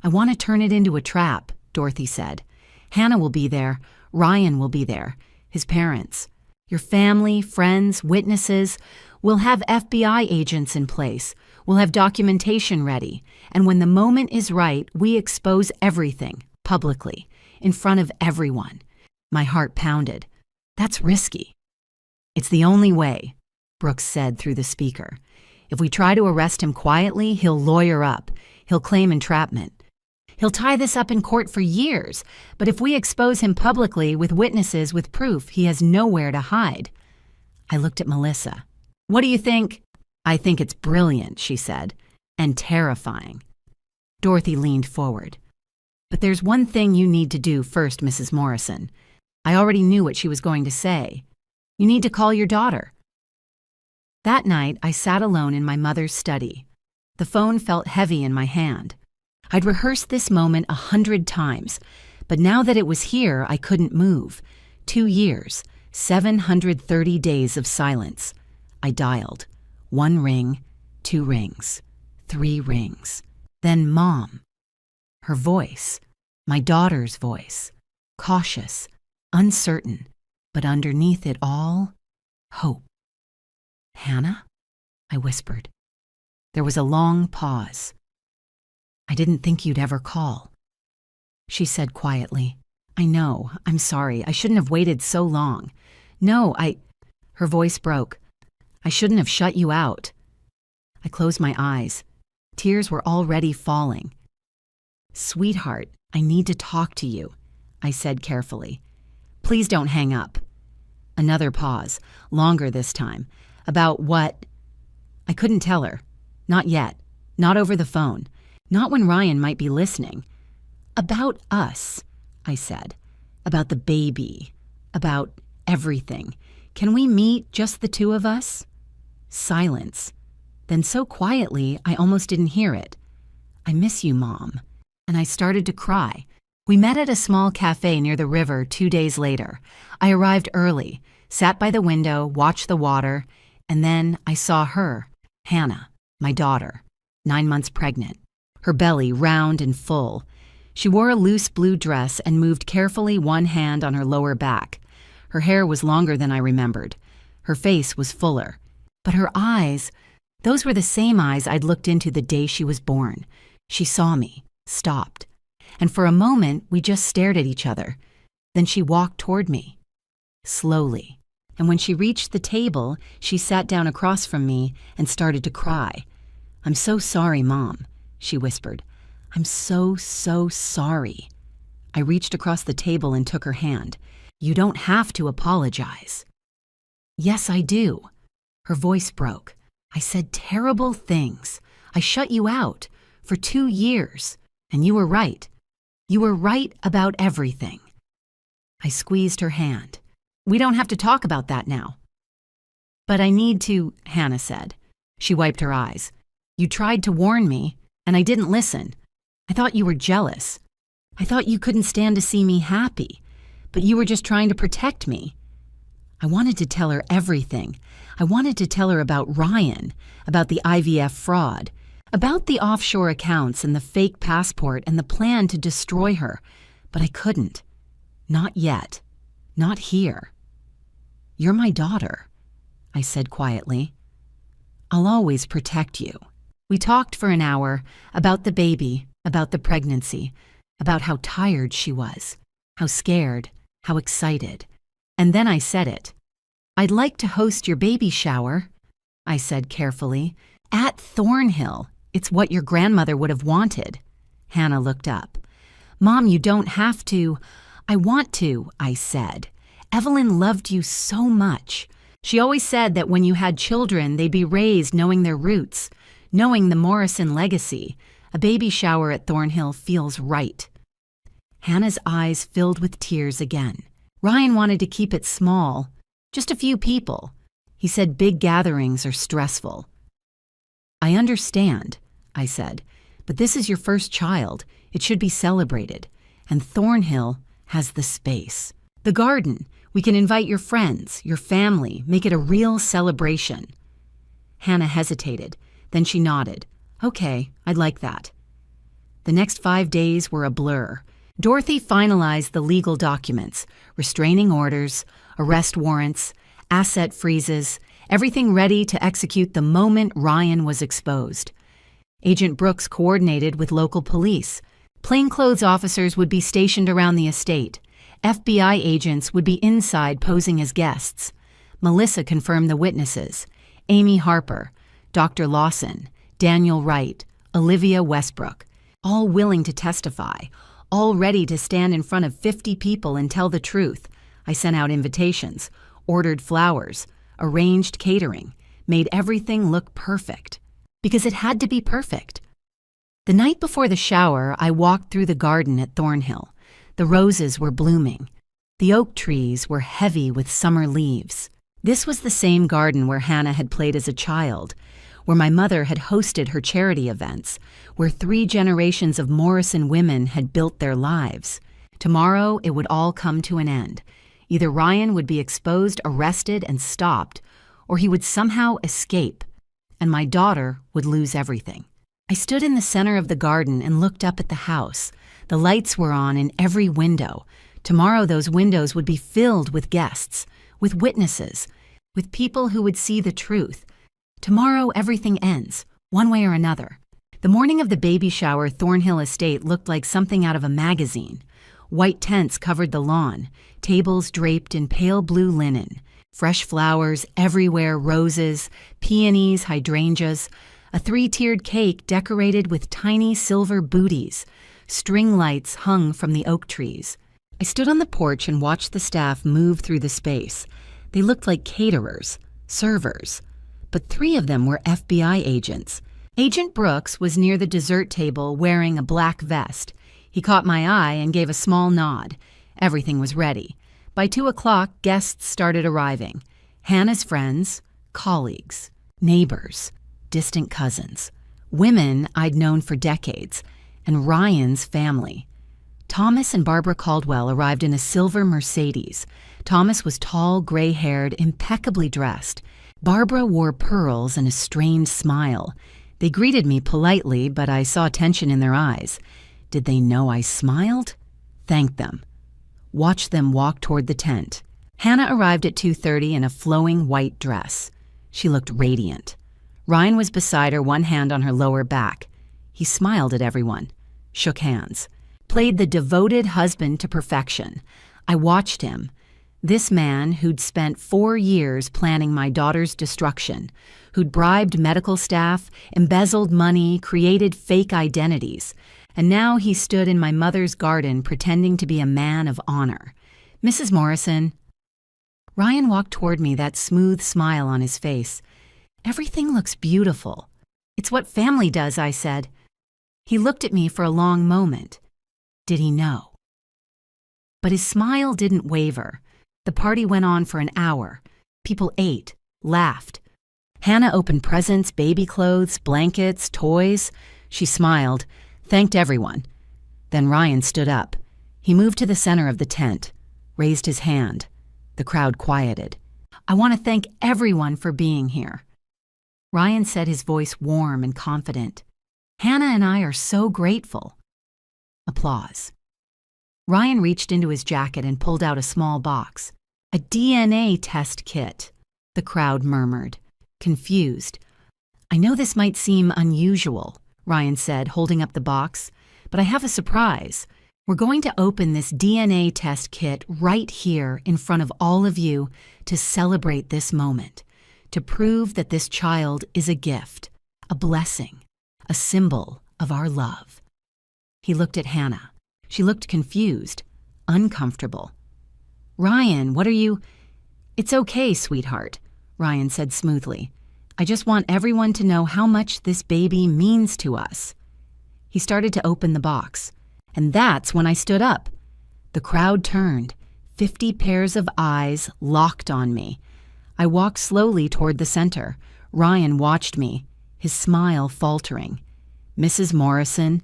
"I want to turn it into a trap," Dorothy said. "Hannah will be there. Ryan will be there. His parents. Your family, friends, witnesses. We'll have FBI agents in place. We'll have documentation ready. And when the moment is right, we expose everything, publicly, in front of everyone." My heart pounded. "That's risky." "It's the only way," Brooks said through the speaker. "If we try to arrest him quietly, he'll lawyer up. He'll claim entrapment. He'll tie this up in court for years, but if we expose him publicly with witnesses with proof, he has nowhere to hide." I looked at Melissa. "What do you think?" "I think it's brilliant," she said, "and terrifying." Dorothy leaned forward. "But there's one thing you need to do first, Mrs. Morrison." I already knew what she was going to say. "You need to call your daughter." That night, I sat alone in my mother's study. The phone felt heavy in my hand. I'd rehearsed this moment 100 times, but now that it was here, I couldn't move. 2 years, 730 days of silence. I dialed. 1 ring, 2 rings, 3 rings. Then Mom. Her voice, my daughter's voice, cautious, uncertain, but underneath it all, hope. "Hannah?" I whispered. There was a long pause. "I didn't think you'd ever call." She said quietly, "I know, I'm sorry, I shouldn't have waited so long. No, Her voice broke. "I shouldn't have shut you out." I closed my eyes. Tears were already falling. "Sweetheart, I need to talk to you," I said carefully. "Please don't hang up." Another pause, longer this time. About what? I couldn't tell her. Not yet. Not over the phone. Not when Ryan might be listening. "About us," I said. "About the baby. About everything. Can we meet, just the two of us?" Silence. Then so quietly, I almost didn't hear it. "I miss you, Mom." And I started to cry. We met at a small cafe near the river 2 days later. I arrived early, sat by the window, watched the water, and then I saw her, Hannah, my daughter, 9 months pregnant, her belly round and full. She wore a loose blue dress and moved carefully, one hand on her lower back. Her hair was longer than I remembered. Her face was fuller. But her eyes, those were the same eyes I'd looked into the day she was born. She saw me, stopped, and for a moment we just stared at each other. Then she walked toward me, slowly, and when she reached the table, she sat down across from me and started to cry. "I'm so sorry, Mom," she whispered. "I'm so sorry." I reached across the table and took her hand. "You don't have to apologize." "Yes, I do." Her voice broke. "I said terrible things. I shut you out for 2 years. And you were right. You were right about everything." I squeezed her hand. "We don't have to talk about that now." "But I need to," Hannah said. She wiped her eyes. "You tried to warn me, and I didn't listen. I thought you were jealous. I thought you couldn't stand to see me happy, but you were just trying to protect me." I wanted to tell her everything. I wanted to tell her about Ryan, about the IVF fraud, about the offshore accounts and the fake passport and the plan to destroy her, but I couldn't. Not yet. Not here. "You're my daughter," I said quietly. "I'll always protect you." We talked for an hour about the baby, about the pregnancy, about how tired she was, how scared, how excited. And then I said it. "I'd like to host your baby shower," I said carefully, "at Thornhill. It's what your grandmother would have wanted." Hannah looked up. "Mom, you don't have to." "I want to," I said. "Evelyn loved you so much. She always said that when you had children, they'd be raised knowing their roots, knowing the Morrison legacy. A baby shower at Thornhill feels right." Hannah's eyes filled with tears again. "Ryan wanted to keep it small, just a few people. He said big gatherings are stressful." "I understand," I said, "but this is your first child. It should be celebrated. And Thornhill has the space. The garden. We can invite your friends, your family, make it a real celebration." Hannah hesitated. Then she nodded. "Okay, I'd like that." The next 5 days were a blur. Dorothy finalized the legal documents, restraining orders, arrest warrants, asset freezes, everything ready to execute the moment Ryan was exposed. Agent Brooks coordinated with local police. Plainclothes officers would be stationed around the estate. FBI agents would be inside posing as guests. Melissa confirmed the witnesses: Amy Harper, Dr. Lawson, Daniel Wright, Olivia Westbrook, all willing to testify, all ready to stand in front of 50 people and tell the truth. I sent out invitations, ordered flowers, arranged catering, made everything look perfect. Because it had to be perfect. The night before the shower, I walked through the garden at Thornhill. The roses were blooming. The oak trees were heavy with summer leaves. This was the same garden where Hannah had played as a child, where my mother had hosted her charity events, where 3 generations of Morrison women had built their lives. Tomorrow, it would all come to an end. Either Ryan would be exposed, arrested, and stopped, or he would somehow escape, and my daughter would lose everything. I stood in the center of the garden and looked up at the house. The lights were on in every window. Tomorrow those windows would be filled with guests, with witnesses, with people who would see the truth. Tomorrow everything ends, one way or another. The morning of the baby shower, Thornhill Estate looked like something out of a magazine. White tents covered the lawn, tables draped in pale blue linen, fresh flowers everywhere, roses, peonies, hydrangeas. a 3-tiered cake decorated with tiny silver booties. String lights hung from the oak trees. I stood on the porch and watched the staff move through the space. They looked like caterers, servers, but 3 of them were FBI agents. Agent Brooks was near the dessert table wearing a black vest. He caught my eye and gave a small nod. Everything was ready. By 2 o'clock, guests started arriving. Hannah's friends, colleagues, neighbors, distant cousins, women I'd known for decades, and Ryan's family. Thomas and Barbara Caldwell arrived in a silver Mercedes. Thomas was tall, gray-haired, impeccably dressed. Barbara wore pearls and a strained smile. They greeted me politely, but I saw tension in their eyes. Did they know I smiled? Thanked them. Watched them walk toward the tent. Hannah arrived at 2:30 in a flowing white dress. She looked radiant. Ryan was beside her, one hand on her lower back. He smiled at everyone, shook hands, played the devoted husband to perfection. I watched him. This man who'd spent 4 years planning my daughter's destruction, who'd bribed medical staff, embezzled money, created fake identities, and now he stood in my mother's garden pretending to be a man of honor. Mrs. Morrison. Ryan walked toward me, that smooth smile on his face. Everything looks beautiful. It's what family does, I said. He looked at me for a long moment. Did he know? But his smile didn't waver. The party went on for an hour. People ate, laughed. Hannah opened presents, baby clothes, blankets, toys. She smiled, thanked everyone. Then Ryan stood up. He moved to the center of the tent, raised his hand. The crowd quieted. I want to thank everyone for being here. Ryan said, his voice warm and confident. Hannah and I are so grateful. Applause. Ryan reached into his jacket and pulled out a small box. A DNA test kit, the crowd murmured, confused. I know this might seem unusual, Ryan said, holding up the box, but I have a surprise. We're going to open this DNA test kit right here in front of all of you to celebrate this moment, to prove that this child is a gift, a blessing, a symbol of our love. He looked at Hannah. She looked confused, uncomfortable. Ryan, what are you... It's okay, sweetheart, Ryan said smoothly. I just want everyone to know how much this baby means to us. He started to open the box, and that's when I stood up. The crowd turned, 50 pairs of eyes locked on me. I walked slowly toward the center. Ryan watched me, his smile faltering. Mrs. Morrison?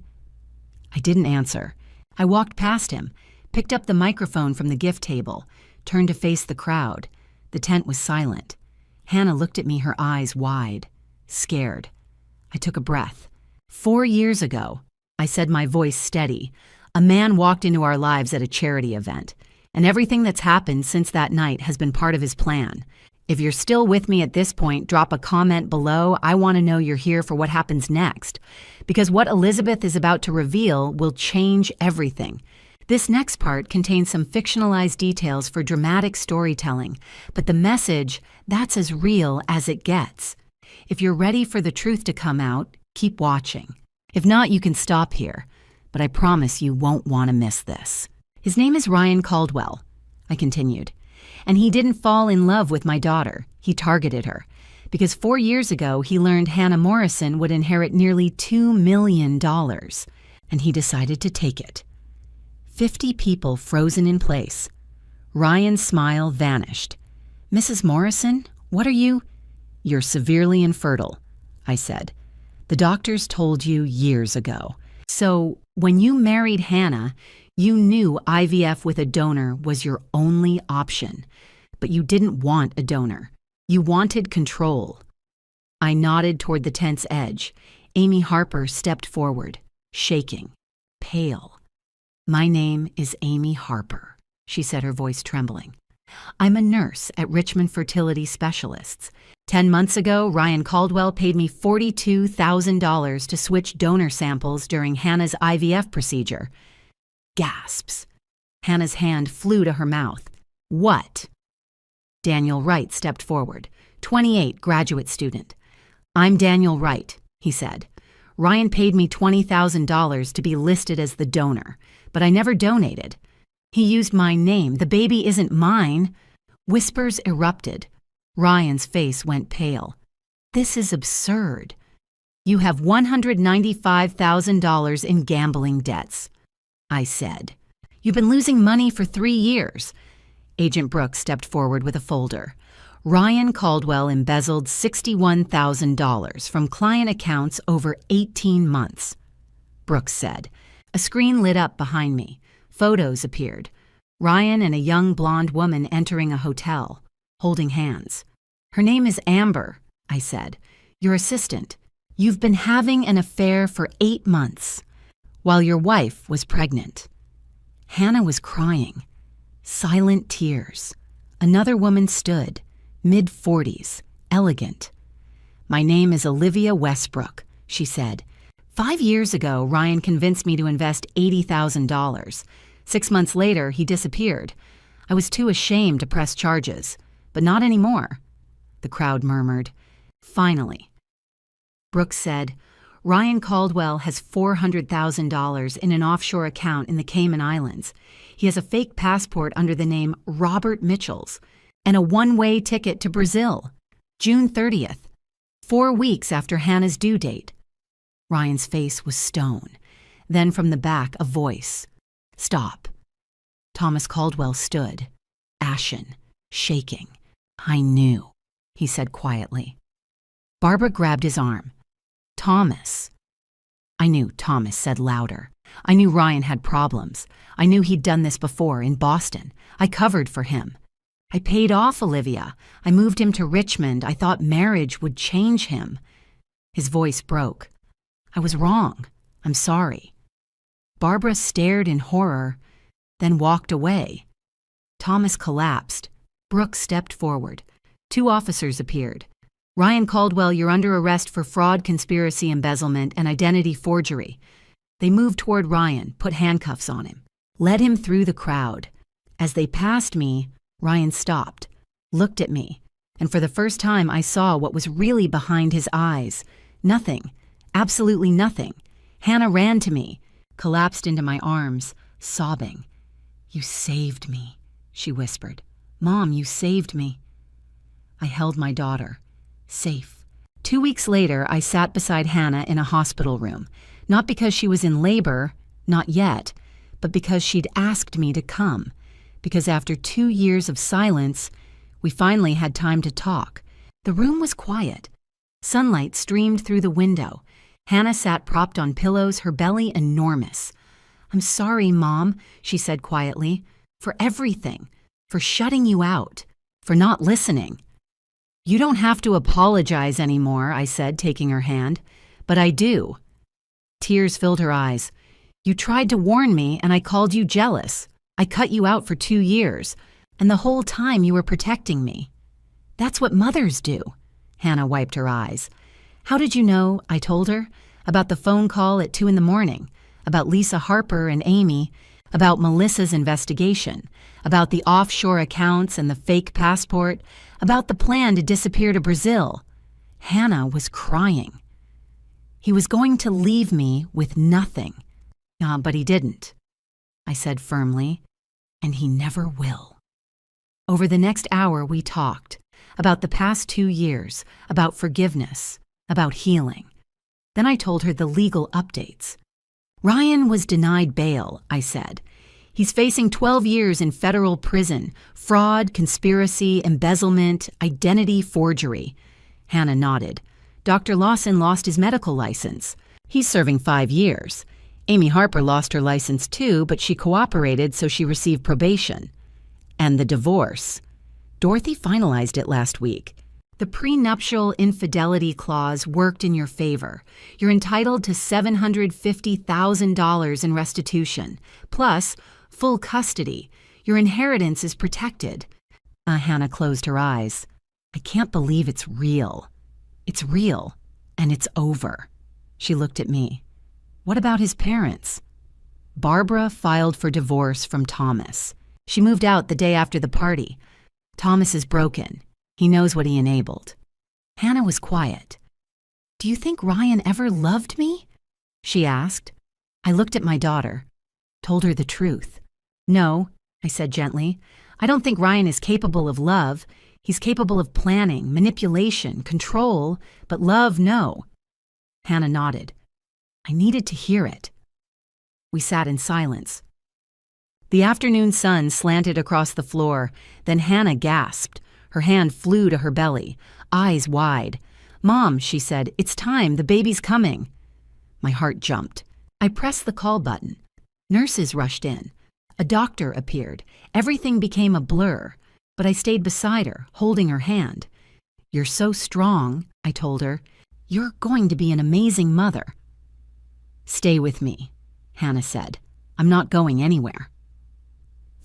I didn't answer. I walked past him, picked up the microphone from the gift table, turned to face the crowd. The tent was silent. Hannah looked at me, her eyes wide, scared. I took a breath. 4 years ago, I said, my voice steady, a man walked into our lives at a charity event, and everything that's happened since that night has been part of his plan. If you're still with me at this point, drop a comment below. I want to know you're here for what happens next, because what Elizabeth is about to reveal will change everything. This next part contains some fictionalized details for dramatic storytelling, but the message, that's as real as it gets. If you're ready for the truth to come out, keep watching. If not, you can stop here, but I promise you won't want to miss this. His name is Ryan Caldwell, I continued, and he didn't fall in love with my daughter. He targeted her, because 4 years ago he learned Hannah Morrison would inherit nearly $2 million, and he decided to take it. 50 people frozen in place. Ryan's smile vanished. Mrs. Morrison, what are you? You're severely infertile, I said. The doctors told you years ago. So when you married Hannah, you knew IVF with a donor was your only option, but you didn't want a donor. You wanted control. I nodded toward the tent's edge. Amy Harper stepped forward, shaking, pale. My name is Amy Harper, she said, her voice trembling. I'm a nurse at Richmond Fertility Specialists. 10 months ago, Ryan Caldwell paid me $42,000 to switch donor samples during Hannah's IVF procedure. Gasps. Hannah's hand flew to her mouth. What? Daniel Wright stepped forward, 28, graduate student. I'm Daniel Wright, he said. Ryan paid me $20,000 to be listed as the donor, but I never donated. He used my name. The baby isn't mine. Whispers erupted. Ryan's face went pale. This is absurd. You have $195,000 in gambling debts, I said. You've been losing money for 3 years. Agent Brooks stepped forward with a folder. Ryan Caldwell embezzled $61,000 from client accounts over 18 months, Brooks said. A screen lit up behind me. Photos appeared. Ryan and a young blonde woman entering a hotel, holding hands. Her name is Amber, I said. Your assistant. You've been having an affair for 8 months, while your wife was pregnant. Hannah was crying. Silent tears. Another woman stood, mid-40s, elegant. My name is Olivia Westbrook, she said. 5 years ago, Ryan convinced me to invest $80,000. 6 months later, he disappeared. I was too ashamed to press charges, but not anymore. The crowd murmured. Finally. Brooks said, Ryan Caldwell has $400,000 in an offshore account in the Cayman Islands. He has a fake passport under the name Robert Mitchell's and a one-way ticket to Brazil, June 30th, 4 weeks after Hannah's due date. Ryan's face was stone. Then from the back, a voice. Stop. Thomas Caldwell stood, ashen, shaking. I knew, he said quietly. Barbara grabbed his arm. Thomas. I knew, Thomas said louder. I knew Ryan had problems. I knew he'd done this before in Boston. I covered for him. I paid off Olivia. I moved him to Richmond. I thought marriage would change him. His voice broke. I was wrong. I'm sorry. Barbara stared in horror, then walked away. Thomas collapsed. Brooks stepped forward. 2 officers appeared. Ryan Caldwell, you're under arrest for fraud, conspiracy, embezzlement, and identity forgery. They moved toward Ryan, put handcuffs on him, led him through the crowd. As they passed me, Ryan stopped, looked at me, and for the first time I saw what was really behind his eyes. Nothing, absolutely nothing. Hannah ran to me, collapsed into my arms, sobbing. You saved me, she whispered. Mom, you saved me. I held my daughter. Safe. 2 weeks later, I sat beside Hannah in a hospital room, not because she was in labor, not yet, but because she'd asked me to come, because after 2 years of silence, we finally had time to talk. The room was quiet. Sunlight streamed through the window. Hannah sat propped on pillows, her belly enormous. I'm sorry, Mom, she said quietly, for everything, for shutting you out, for not listening. You don't have to apologize anymore, I said, taking her hand. But I do. Tears filled her eyes. You tried to warn me, and I called you jealous. I cut you out for 2 years, and the whole time you were protecting me. That's what mothers do. Hannah wiped her eyes. How did you know, I told her, about the phone call at 2 a.m, about Lisa Harper and Amy, about Melissa's investigation, about the offshore accounts and the fake passport, about the plan to disappear to Brazil. Hannah was crying. He was going to leave me with nothing. But he didn't, I said firmly, and he never will. Over the next hour, we talked about the past 2 years, about forgiveness, about healing. Then I told her the legal updates. Ryan was denied bail, I said. He's facing 12 years in federal prison, fraud, conspiracy, embezzlement, identity forgery. Hannah nodded. Dr. Lawson lost his medical license. He's serving 5 years. Amy Harper lost her license too, but she cooperated, so she received probation. And the divorce. Dorothy finalized it last week. The prenuptial infidelity clause worked in your favor. You're entitled to $750,000 in restitution, plus full custody. Your inheritance is protected. Hannah closed her eyes. I can't believe it's real. It's real, and it's over. She looked at me. What about his parents? Barbara filed for divorce from Thomas. She moved out the day after the party. Thomas is broken. He knows what he enabled. Hannah was quiet. "Do you think Ryan ever loved me?" she asked. I looked at my daughter, told her the truth. "No," I said gently. "I don't think Ryan is capable of love. He's capable of planning, manipulation, control, but love, no." Hannah nodded. I needed to hear it. We sat in silence. The afternoon sun slanted across the floor, then Hannah gasped. Her hand flew to her belly, eyes wide. "Mom," she said, "it's time, the baby's coming." My heart jumped. I pressed the call button. Nurses rushed in. A doctor appeared. Everything became a blur, but I stayed beside her, holding her hand. "You're so strong," I told her. "You're going to be an amazing mother." "Stay with me," Hannah said. "I'm not going anywhere."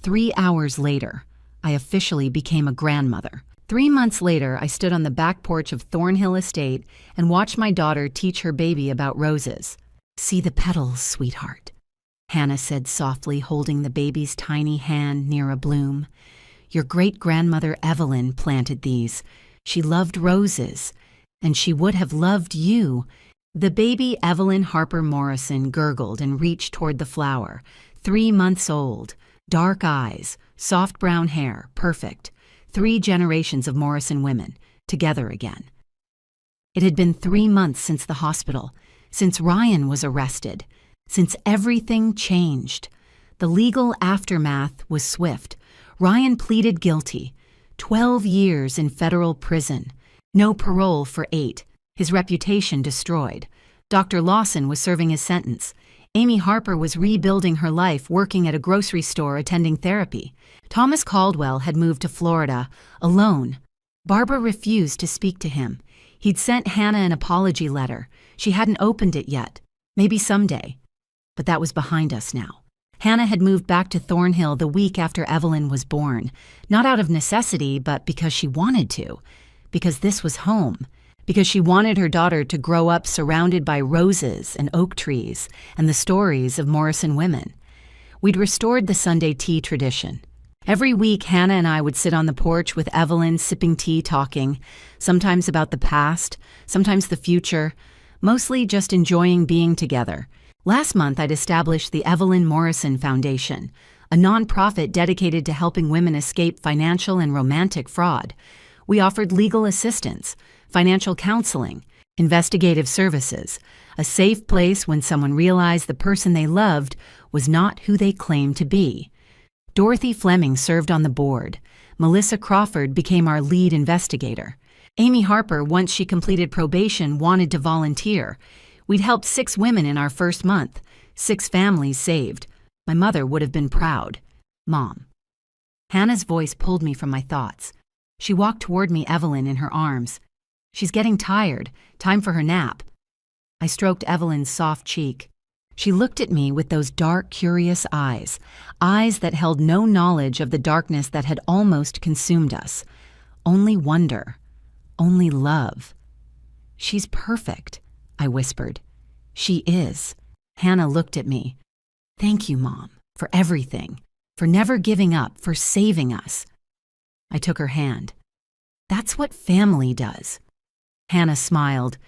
3 hours later, I officially became a grandmother. 3 months later, I stood on the back porch of Thornhill Estate and watched my daughter teach her baby about roses. "See the petals, sweetheart," Hannah said softly, holding the baby's tiny hand near a bloom. "Your great-grandmother Evelyn planted these. She loved roses, and she would have loved you." The baby Evelyn Harper Morrison gurgled and reached toward the flower. 3 months old, dark eyes, soft brown hair, perfect. 3 generations of Morrison women, together again. It had been 3 months since the hospital, since Ryan was arrested, since everything changed. The legal aftermath was swift. Ryan pleaded guilty. 12 years in federal prison. No parole for 8. His reputation destroyed. Dr. Lawson was serving his sentence. Amy Harper was rebuilding her life, working at a grocery store, attending therapy. Thomas Caldwell had moved to Florida, alone. Barbara refused to speak to him. He'd sent Hannah an apology letter. She hadn't opened it yet. Maybe someday. But that was behind us now. Hannah had moved back to Thornhill the week after Evelyn was born. Not out of necessity, but because she wanted to. Because this was home. Because she wanted her daughter to grow up surrounded by roses and oak trees and the stories of Morrison women. We'd restored the Sunday tea tradition. Every week, Hannah and I would sit on the porch with Evelyn, sipping tea, talking, sometimes about the past, sometimes the future, mostly just enjoying being together. Last month, I'd established the Evelyn Morrison Foundation, a nonprofit dedicated to helping women escape financial and romantic fraud. We offered legal assistance, financial counseling, investigative services, a safe place when someone realized the person they loved was not who they claimed to be. Dorothy Fleming served on the board. Melissa Crawford became our lead investigator. Amy Harper, once she completed probation, wanted to volunteer. We'd helped 6 women in our first month, 6 families saved. My mother would have been proud. Mom. Hannah's voice pulled me from my thoughts. She walked toward me, Evelyn in her arms. "She's getting tired. Time for her nap." I stroked Evelyn's soft cheek. She looked at me with those dark, curious eyes, eyes that held no knowledge of the darkness that had almost consumed us. Only wonder. Only love. "She's perfect," I whispered. "She is." Hannah looked at me. "Thank you, Mom, for everything, for never giving up, for saving us." I took her hand. "That's what family does." Hannah smiled.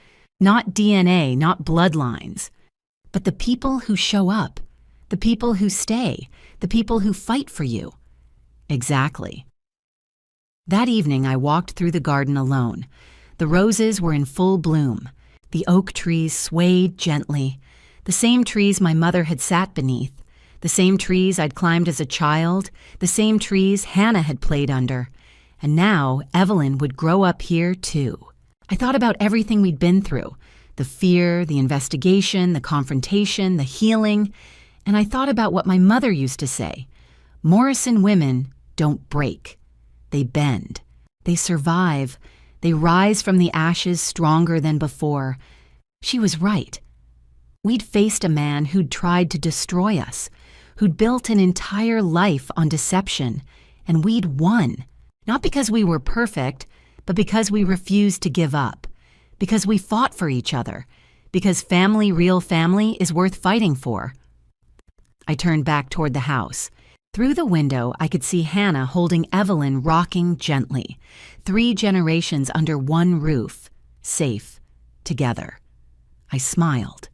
"Not DNA, not bloodlines, but the people who show up, the people who stay, the people who fight for you." Exactly. That evening, I walked through the garden alone. The roses were in full bloom. The oak trees swayed gently. The same trees my mother had sat beneath. The same trees I'd climbed as a child. The same trees Hannah had played under. And now Evelyn would grow up here, too. I thought about everything we'd been through. The fear, the investigation, the confrontation, the healing. And I thought about what my mother used to say. Morrison women don't break. They bend. They survive. They rise from the ashes stronger than before. She was right. We'd faced a man who'd tried to destroy us, who'd built an entire life on deception, and we'd won. Not because we were perfect, but because we refused to give up. Because we fought for each other. Because family, real family, is worth fighting for. I turned back toward the house. Through the window, I could see Hannah holding Evelyn, rocking gently. 3 generations under one roof, safe, together. I smiled.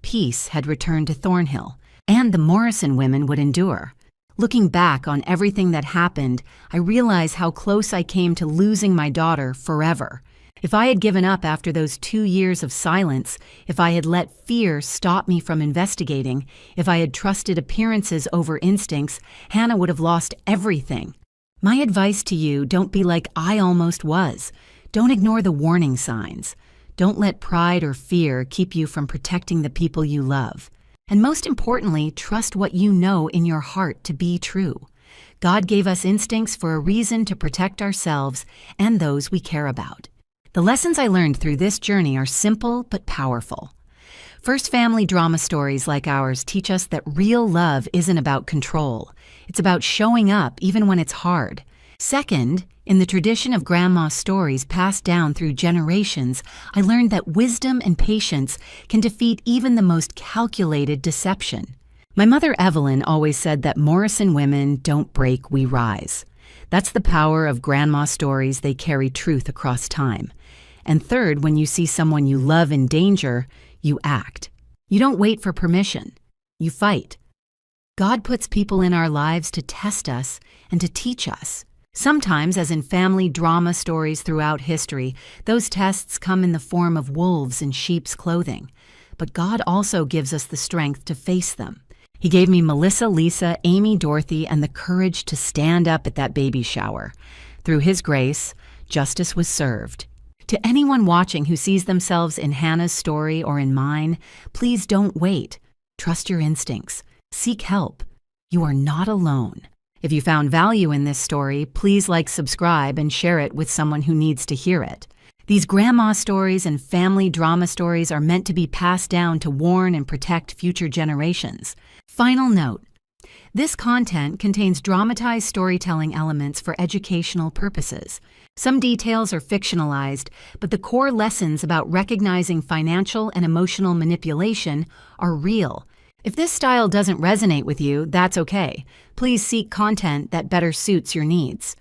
Peace had returned to Thornhill, and the Morrison women would endure. Looking back on everything that happened, I realize how close I came to losing my daughter forever. If I had given up after those 2 years of silence, if I had let fear stop me from investigating, if I had trusted appearances over instincts, Hannah would have lost everything. My advice to you, don't be like I almost was. Don't ignore the warning signs. Don't let pride or fear keep you from protecting the people you love. And most importantly, trust what you know in your heart to be true. God gave us instincts for a reason to protect ourselves and those we care about. The lessons I learned through this journey are simple but powerful. First, family drama stories like ours teach us that real love isn't about control. It's about showing up even when it's hard. Second, in the tradition of Grandma's stories passed down through generations, I learned that wisdom and patience can defeat even the most calculated deception. My mother Evelyn always said that Morrison women don't break, we rise. That's the power of Grandma's stories. They carry truth across time. And third, when you see someone you love in danger, you act. You don't wait for permission. You fight. God puts people in our lives to test us and to teach us. Sometimes, as in family drama stories throughout history, those tests come in the form of wolves in sheep's clothing. But God also gives us the strength to face them. He gave me Melissa, Lisa, Amy, Dorothy, and the courage to stand up at that baby shower. Through His grace, justice was served. To anyone watching who sees themselves in Hannah's story or in mine, please don't wait. Trust your instincts. Seek help. You are not alone. If you found value in this story, please subscribe, and share it with someone who needs to hear it. These grandma stories and family drama stories are meant to be passed down to warn and protect future generations. Final note. This content contains dramatized storytelling elements for educational purposes. Some details are fictionalized, but the core lessons about recognizing financial and emotional manipulation are real. If this style doesn't resonate with you, that's okay. Please seek content that better suits your needs.